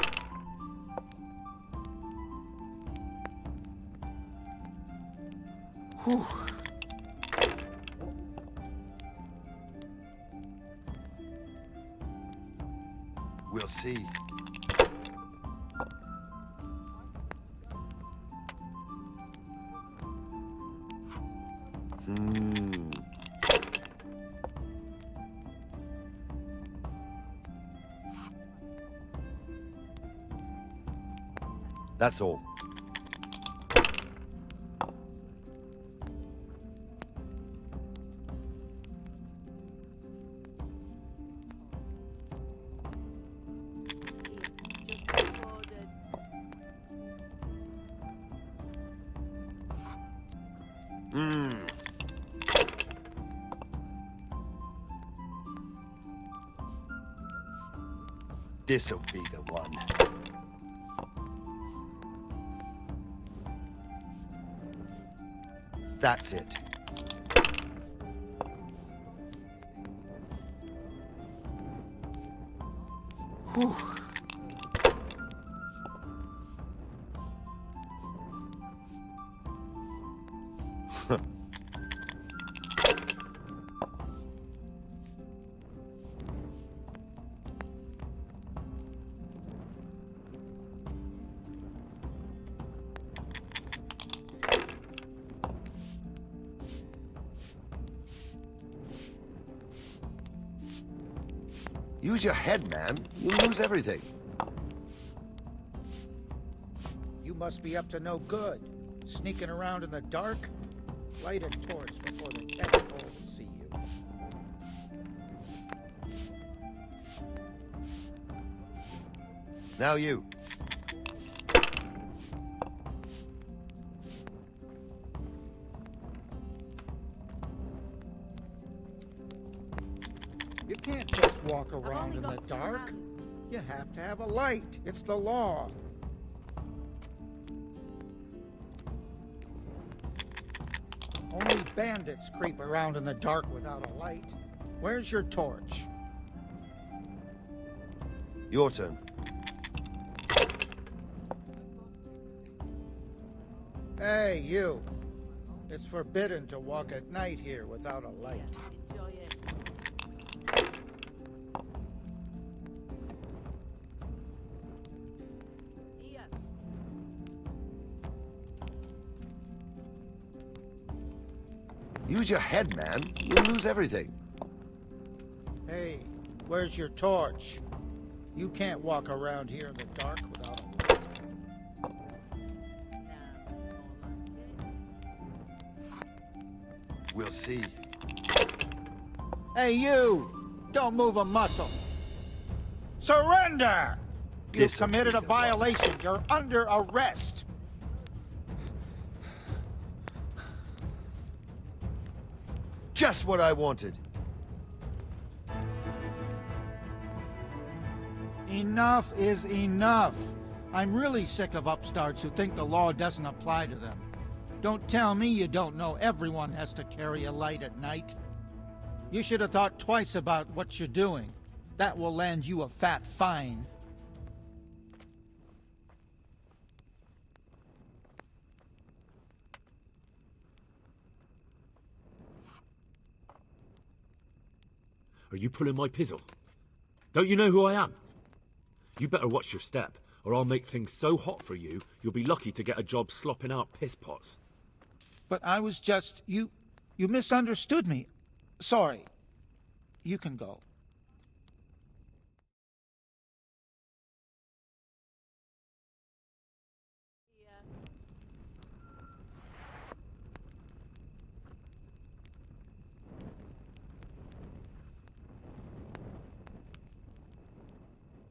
Whew. We'll see. That's all. This'll be the one. That's it. Whew. Use your head, man. You'll lose everything. You must be up to no good. Sneaking around in the dark? Light a torch before the next hole see you. Now you. You can't just walk around in the dark. You have to have a light. It's the law. Only bandits creep around in the dark without a light. Where's your torch? Your turn. Hey, you. It's forbidden to walk at night here without a light. Use your head, man. You'll lose everything. Hey, where's your torch? You can't walk around here in the dark without a light. We'll see. Hey, you! Don't move a muscle. Surrender! You've committed a violation. You're under arrest. Just what I wanted. Enough is enough. I'm really sick of upstarts who think the law doesn't apply to them. Don't tell me you don't know everyone has to carry a light at night. You should have thought twice about what you're doing. That will land you a fat fine. Are you pulling my pizzle? Don't you know who I am? You better watch your step, or I'll make things so hot for you, you'll be lucky to get a job slopping out piss pots. But I was just... You misunderstood me. Sorry. You can go.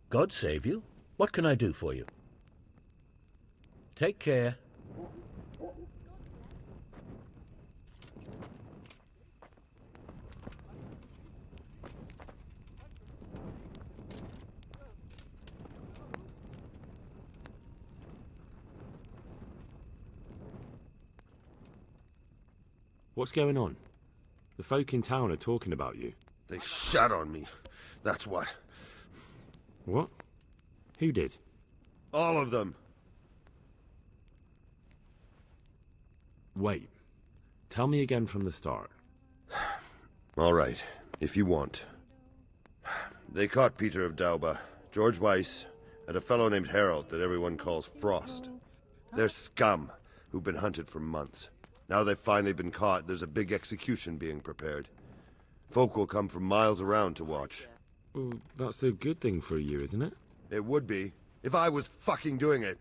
God save you. What can I do for you? Take care. What's going on? The folk in town are talking about you. They shot on me. That's what. What? Who did? All of them. Wait. Tell me again from the start. All right, if you want. They caught Peter of Dauba, George Weiss, and a fellow named Harold that everyone calls Frost. They're scum who've been hunted for months. Now they've finally been caught, there's a big execution being prepared. Folk will come from miles around to watch. Well, that's a good thing for you, isn't it? It would be, if I was fucking doing it.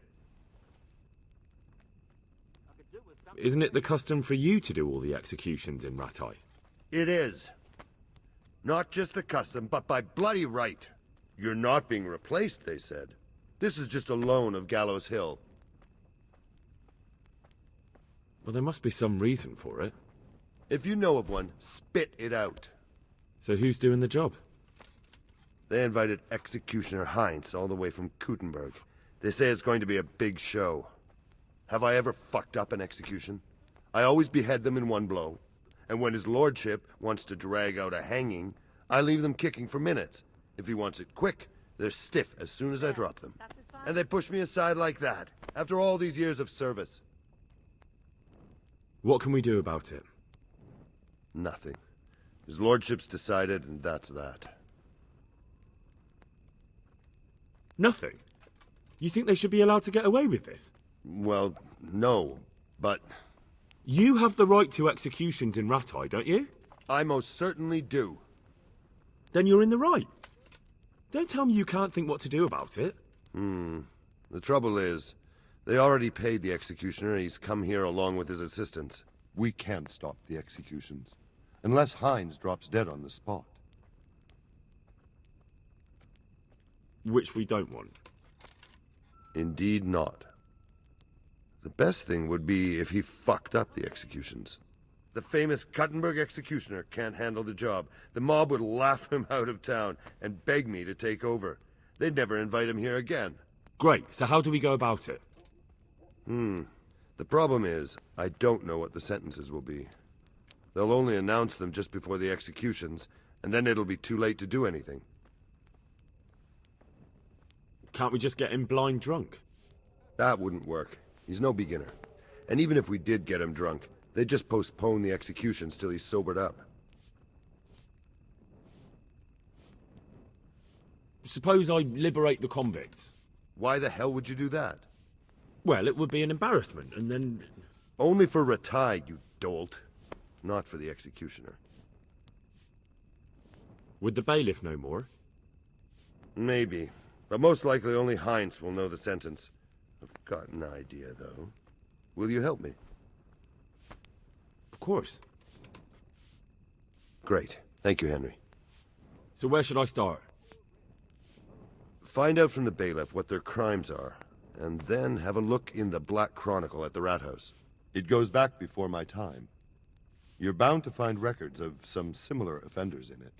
Isn't it the custom for you to do all the executions in Ratai? It is. Not just the custom, but by bloody right. You're not being replaced, they said. This is just a loan of Gallows Hill. Well, there must be some reason for it. If you know of one, spit it out. So who's doing the job? They invited Executioner Heinz all the way from Kuttenberg. They say it's going to be a big show. Have I ever fucked up an execution? I always behead them in one blow. And when his lordship wants to drag out a hanging, I leave them kicking for minutes. If he wants it quick, they're stiff as soon as I drop them. And they push me aside like that, after all these years of service. What can we do about it? Nothing. His lordship's decided, and that's that. Nothing? You think they should be allowed to get away with this? Well, no, but... You have the right to executions in Ratai, don't you? I most certainly do. Then you're in the right. Don't tell me you can't think what to do about it. The trouble is, they already paid the executioner and he's come here along with his assistants. We can't stop the executions, unless Hines drops dead on the spot. Which we don't want. Indeed not. The best thing would be if he fucked up the executions. The famous Kuttenberg executioner can't handle the job. The mob would laugh him out of town and beg me to take over. They'd never invite him here again. Great, so how do we go about it? The problem is, I don't know what the sentences will be. They'll only announce them just before the executions, and then it'll be too late to do anything. Can't we just get him blind drunk? That wouldn't work. He's no beginner. And even if we did get him drunk, they'd just postpone the executions till he's sobered up. Suppose I liberate the convicts. Why the hell would you do that? Well, it would be an embarrassment, and then... Only for Ratai, you dolt. Not for the executioner. Would the bailiff know more? Maybe. But most likely only Heinz will know the sentence. I've got an idea, though. Will you help me? Of course. Great. Thank you, Henry. So where should I start? Find out from the bailiff what their crimes are, and then have a look in the Black Chronicle at the Rat House. It goes back before my time. You're bound to find records of some similar offenders in it.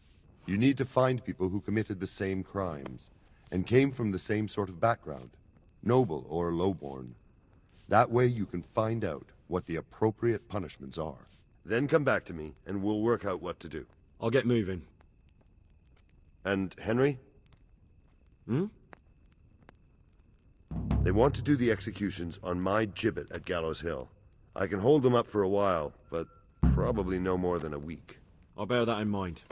You need to find people who committed the same crimes and came from the same sort of background, noble or lowborn. That way you can find out what the appropriate punishments are. Then come back to me, and we'll work out what to do. I'll get moving. And Henry? They want to do the executions on my gibbet at Gallows Hill. I can hold them up for a while, but probably no more than a week. I'll bear that in mind.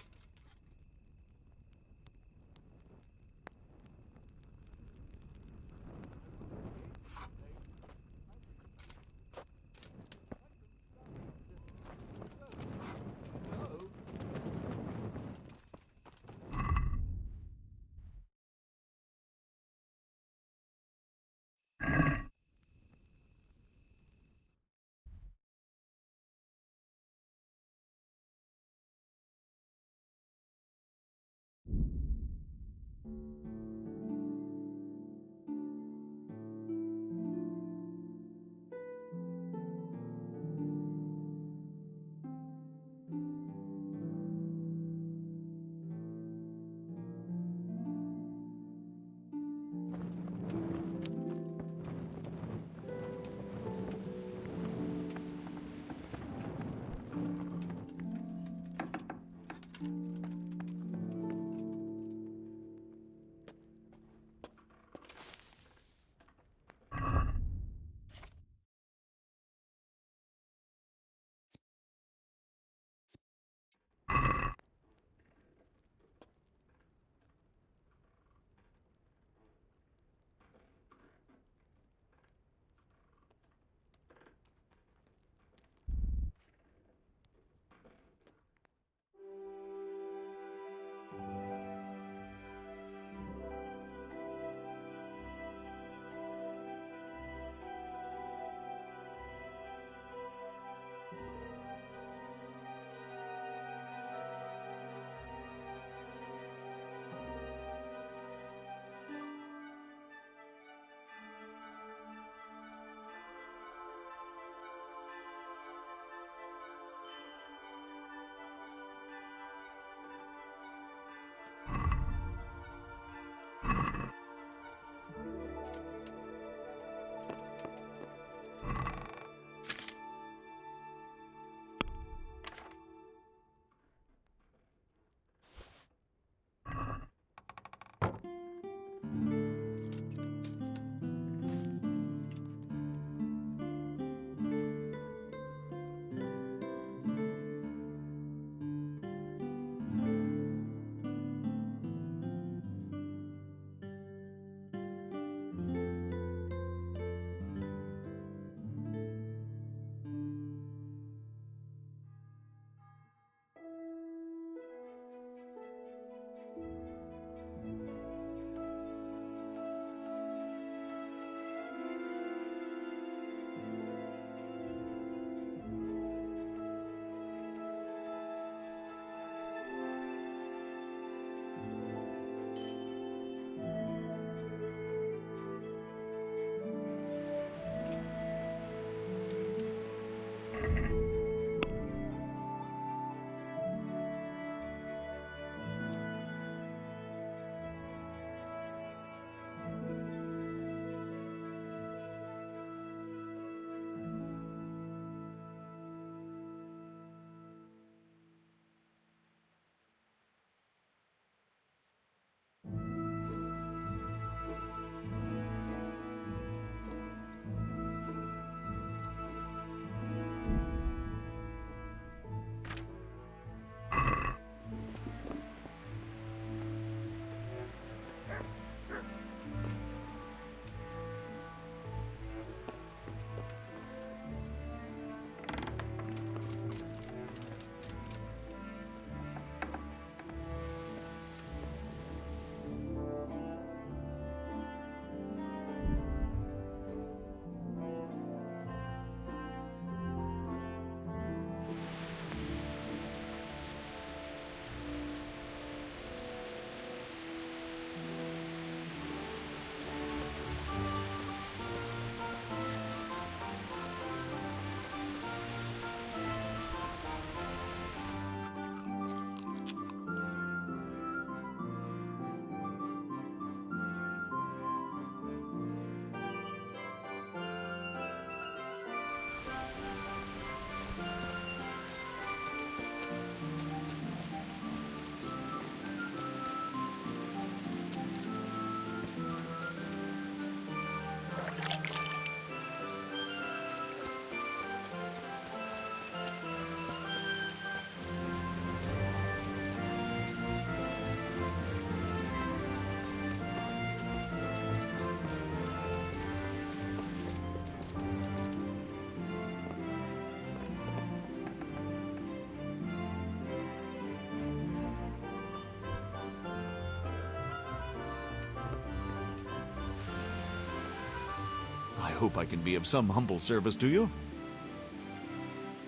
hope I can be of some humble service to you.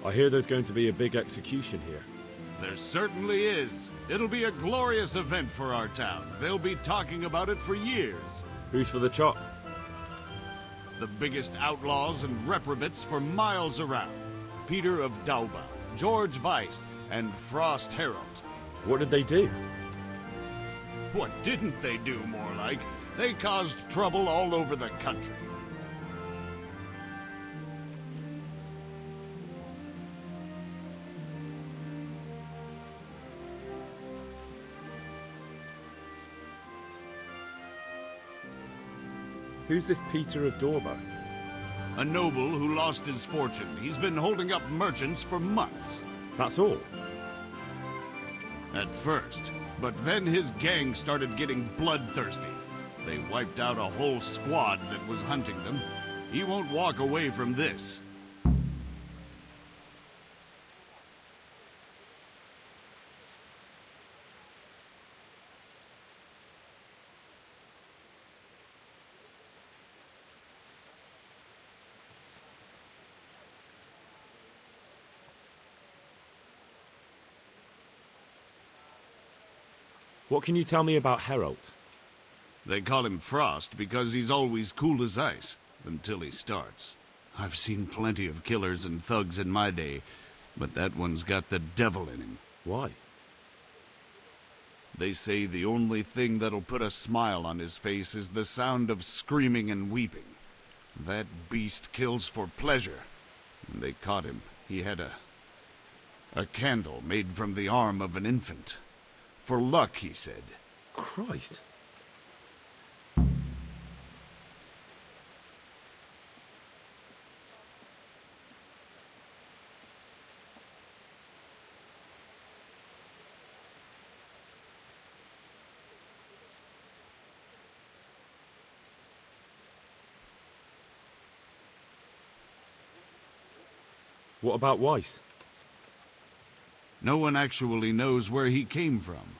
I hear there's going to be a big execution here. There certainly is. It'll be a glorious event for our town. They'll be talking about it for years. Who's for the chop? The biggest outlaws and reprobates for miles around. Peter of Dauba, George Weiss, and Frost Herald. What did they do? What didn't they do, more like? They caused trouble all over the country. Who's this Peter of Dauba? A noble who lost his fortune. He's been holding up merchants for months. That's all? At first. But then his gang started getting bloodthirsty. They wiped out a whole squad that was hunting them. He won't walk away from this. What can you tell me about Herald? They call him Frost because he's always cool as ice, until he starts. I've seen plenty of killers and thugs in my day, but that one's got the devil in him. Why? They say the only thing that'll put a smile on his face is the sound of screaming and weeping. That beast kills for pleasure. When they caught him, he had a candle made from the arm of an infant. For luck, he said. Christ. What about Weiss? No one actually knows where he came from,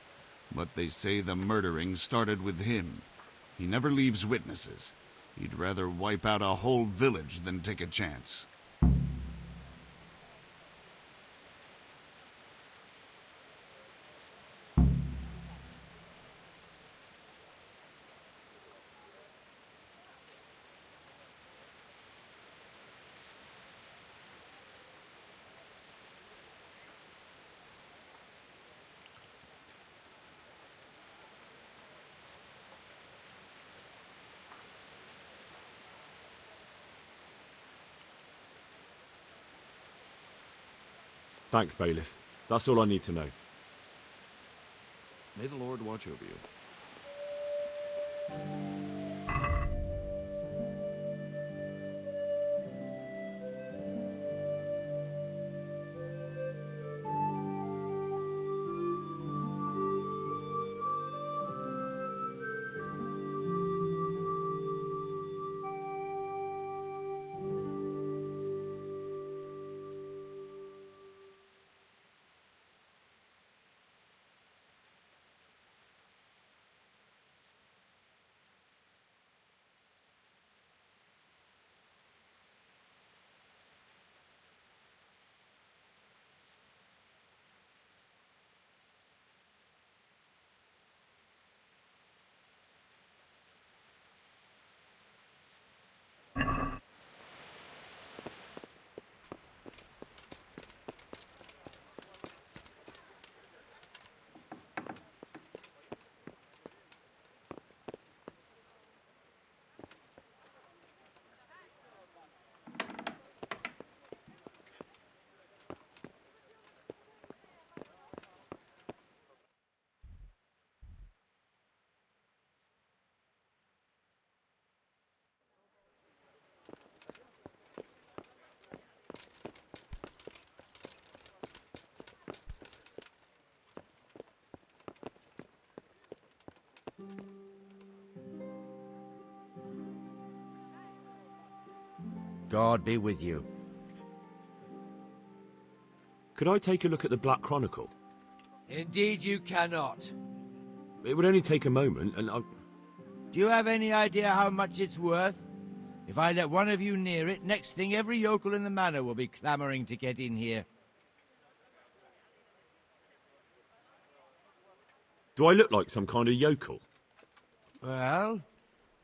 but they say the murdering started with him. He never leaves witnesses. He'd rather wipe out a whole village than take a chance. Thanks, Bailiff. That's all I need to know. May the Lord watch over you. God be with you. Could I take a look at the Black Chronicle? Indeed you cannot. It would only take a moment, and I... Do you have any idea how much it's worth? If I let one of you near it, next thing every yokel in the manor will be clamouring to get in here. Do I look like some kind of yokel? Well,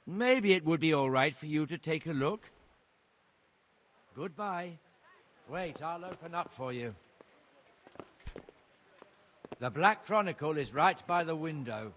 maybe it would be all right for you to take a look. Goodbye. Wait, I'll open up for you. The Black Chronicle is right by the window.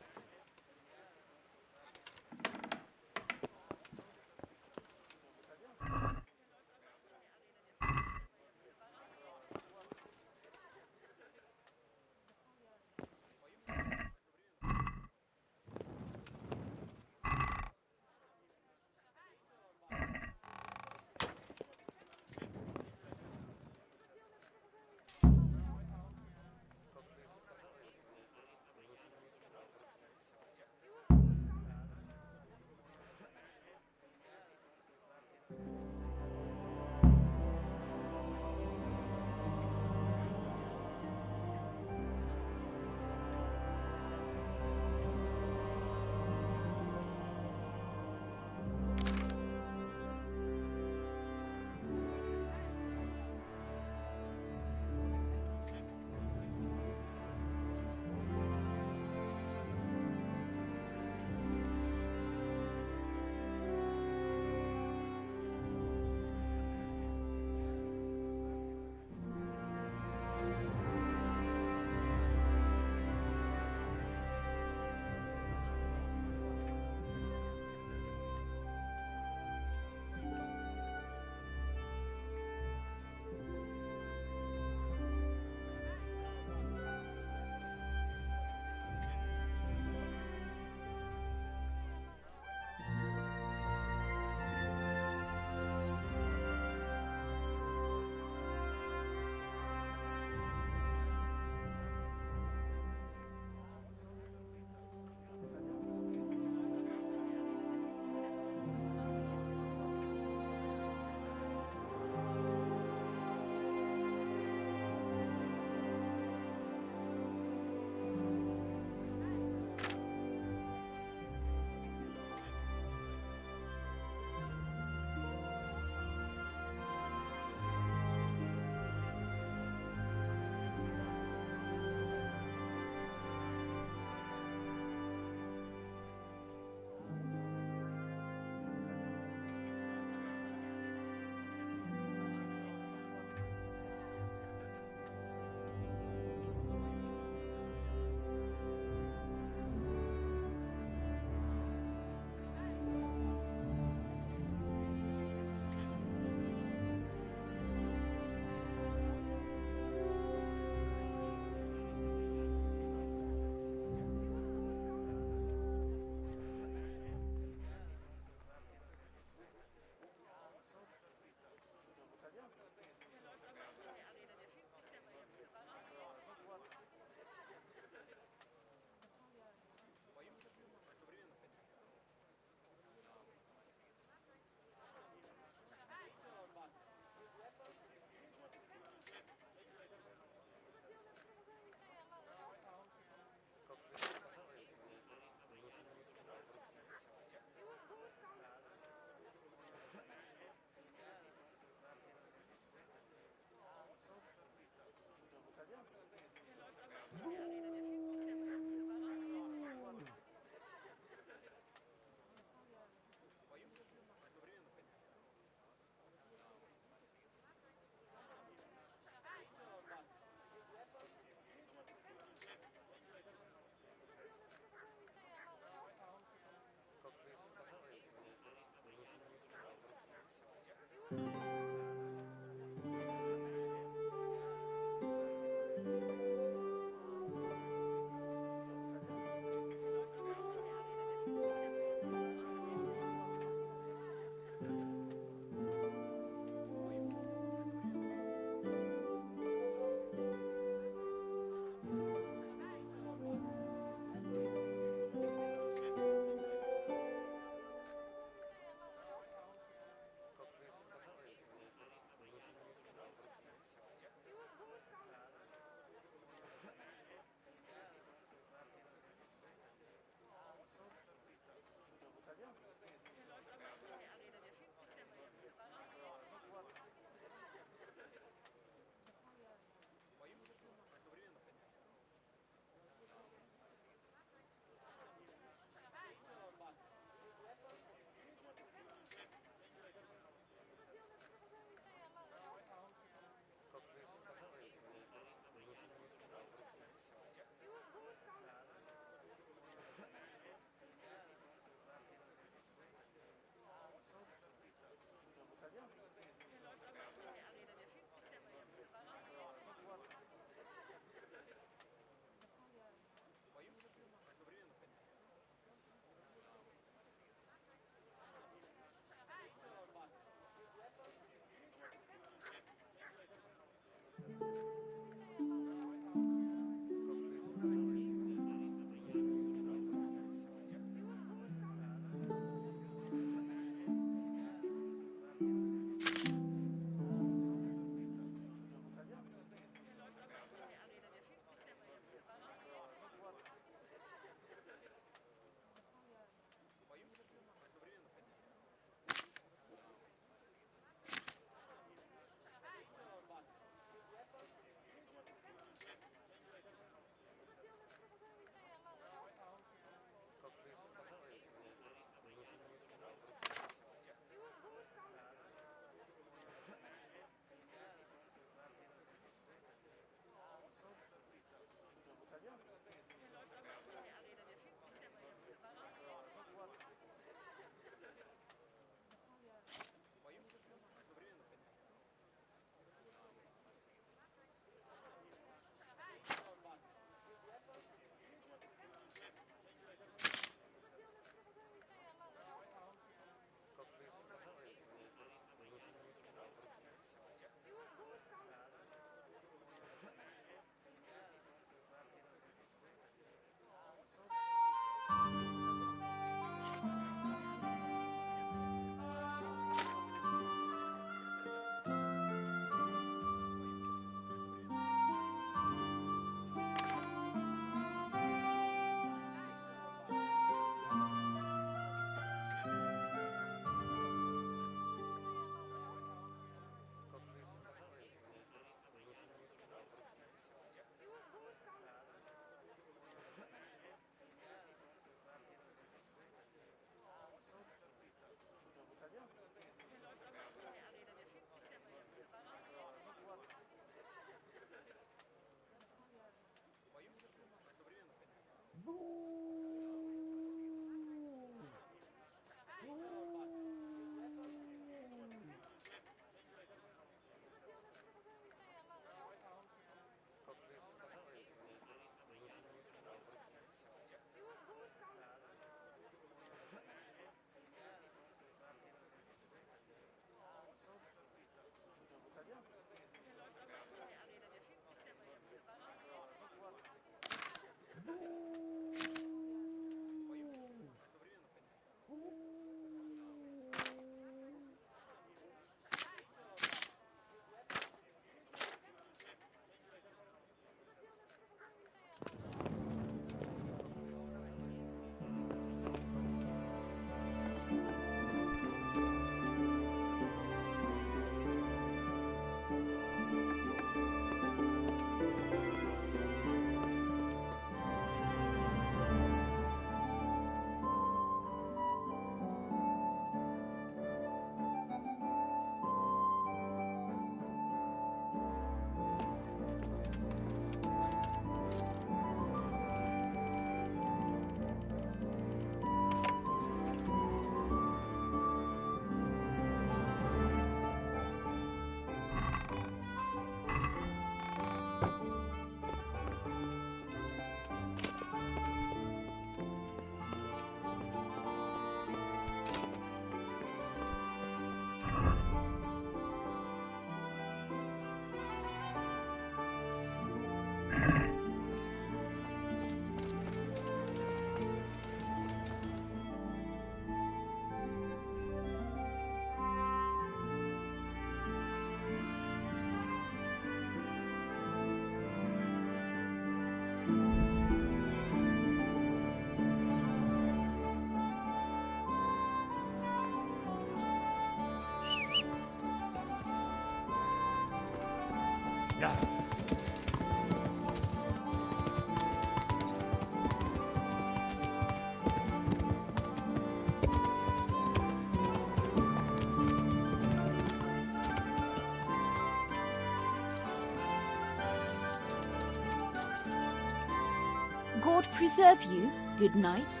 God preserve you. Good night.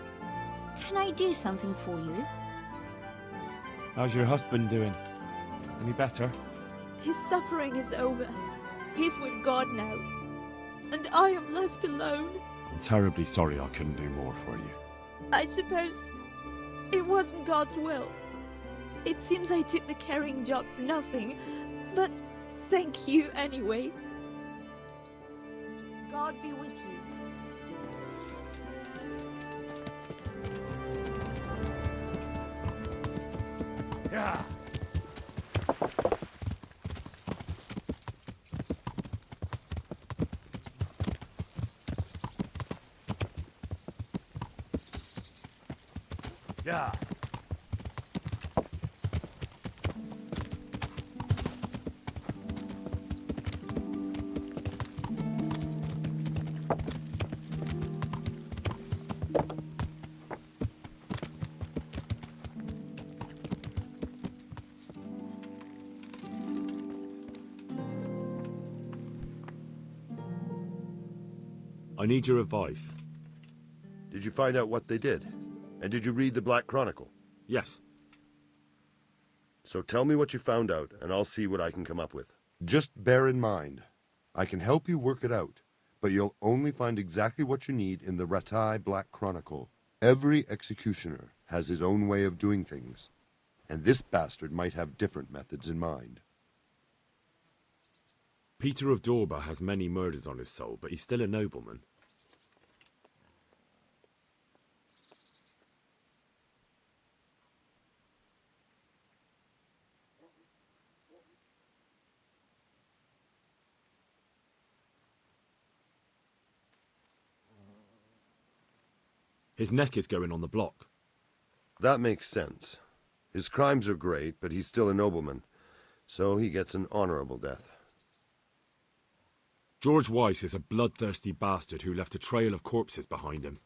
Can I do something for you? How's your husband doing? Any better? His suffering is over. He's with God now. And I am left alone. I'm terribly sorry I couldn't do more for you. I suppose it wasn't God's will. It seems I took the carrying job for nothing, but thank you anyway. God be with you. Yeah. Yeah. I need your advice. Did you find out what they did? And did you read the Black Chronicle? Yes. So tell me what you found out, and I'll see what I can come up with. Just bear in mind, I can help you work it out, but you'll only find exactly what you need in the Ratai Black Chronicle. Every executioner has his own way of doing things, and this bastard might have different methods in mind. Peter of Dorba has many murders on his soul, but he's still a nobleman. His neck is going on the block. That makes sense. His crimes are great, but he's still a nobleman, so he gets an honorable death. George Weiss is a bloodthirsty bastard who left a trail of corpses behind him.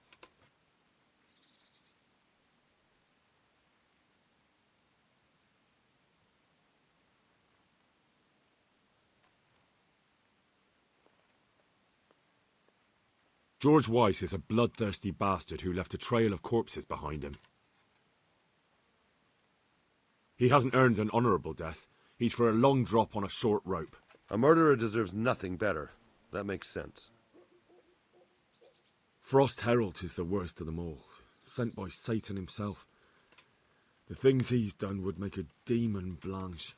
George Weiss is a bloodthirsty bastard who left a trail of corpses behind him. He hasn't earned an honourable death. He's for a long drop on a short rope. A murderer deserves nothing better. That makes sense. Frost Herald is the worst of them all, sent by Satan himself. The things he's done would make a demon blanche.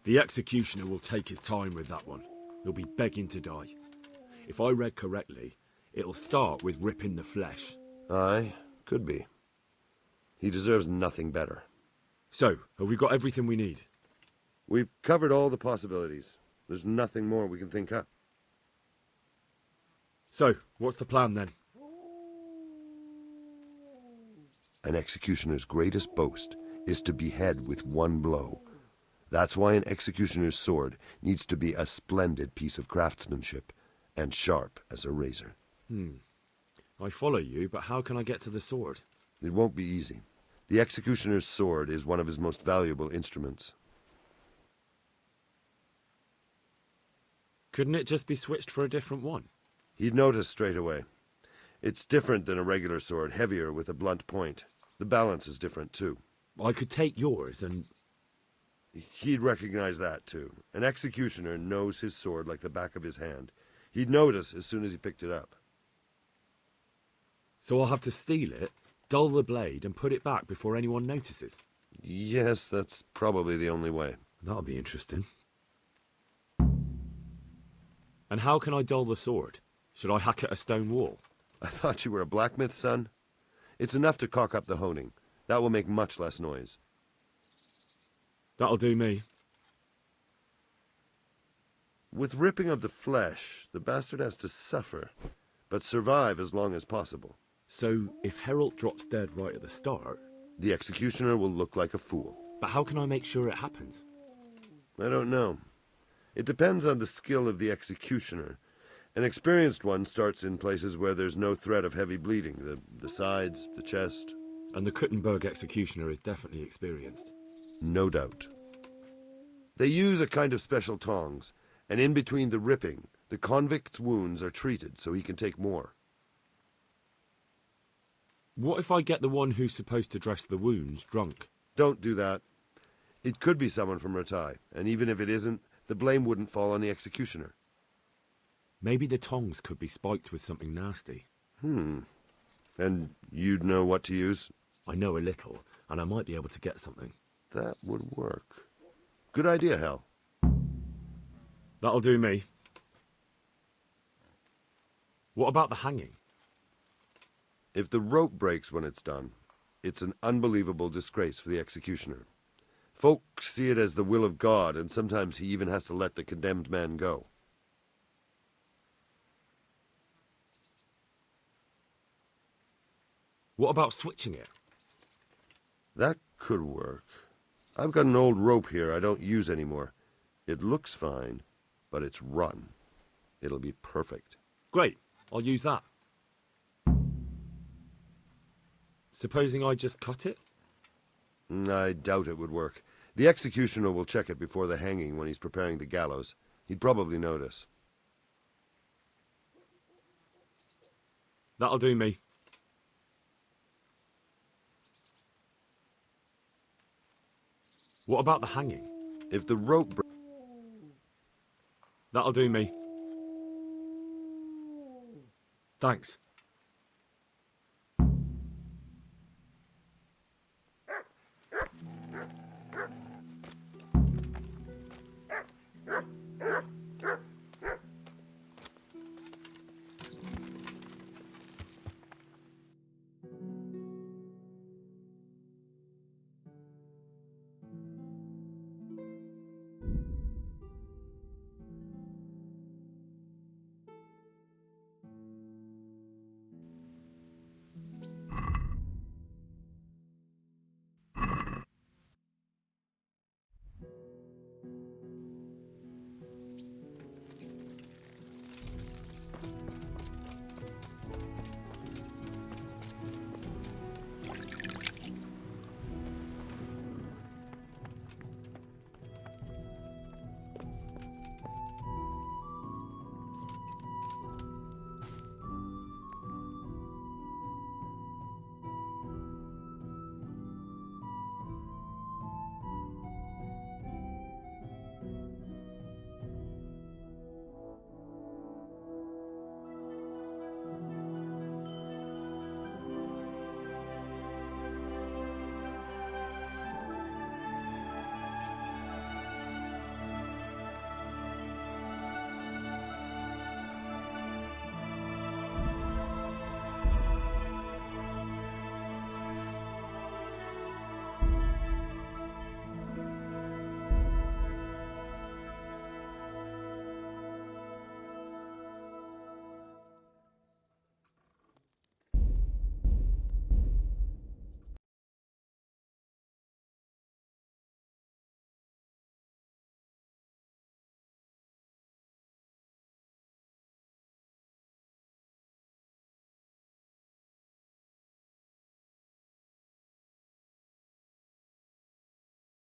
The executioner will take his time with that one. He'll be begging to die. If I read correctly, it'll start with ripping the flesh. Aye, could be. He deserves nothing better. So, have we got everything we need? We've covered all the possibilities. There's nothing more we can think up. So, what's the plan then? An executioner's greatest boast is to behead with one blow. That's why an executioner's sword needs to be a splendid piece of craftsmanship and sharp as a razor. I follow you, but how can I get to the sword? It won't be easy. The executioner's sword is one of his most valuable instruments. Couldn't it just be switched for a different one? He'd notice straight away. It's different than a regular sword, heavier with a blunt point. The balance is different too. I could take yours and... He'd recognize that too. An executioner knows his sword like the back of his hand. He'd notice as soon as he picked it up. So I'll have to steal it, dull the blade, and put it back before anyone notices? Yes, that's probably the only way. That'll be interesting. And how can I dull the sword? Should I hack at a stone wall? I thought you were a blacksmith, son. It's enough to cock up the honing. That will make much less noise. That'll do me. With ripping of the flesh, the bastard has to suffer, but survive as long as possible. So, if Herald drops dead right at the start... The executioner will look like a fool. But how can I make sure it happens? I don't know. It depends on the skill of the executioner. An experienced one starts in places where there's no threat of heavy bleeding, the sides, the chest. And the Kuttenberg executioner is definitely experienced. No doubt. They use a kind of special tongs, and in between the ripping, the convict's wounds are treated so he can take more. What if I get the one who's supposed to dress the wounds drunk? Don't do that. It could be someone from Ratai, and even if it isn't, the blame wouldn't fall on the executioner. Maybe the tongs could be spiked with something nasty. And you'd know what to use? I know a little, and I might be able to get something. That would work. Good idea, Hal. That'll do me. What about the hanging? If the rope breaks when it's done, it's an unbelievable disgrace for the executioner. Folk see it as the will of God, and sometimes he even has to let the condemned man go. What about switching it? That could work. I've got an old rope here I don't use anymore. It looks fine, but it's run. It'll be perfect. Great, I'll use that. Supposing I just cut it? I doubt it would work. The executioner will check it before the hanging when he's preparing the gallows. He'd probably notice. That'll do me. What about the hanging? If the rope... That'll do me. Thanks.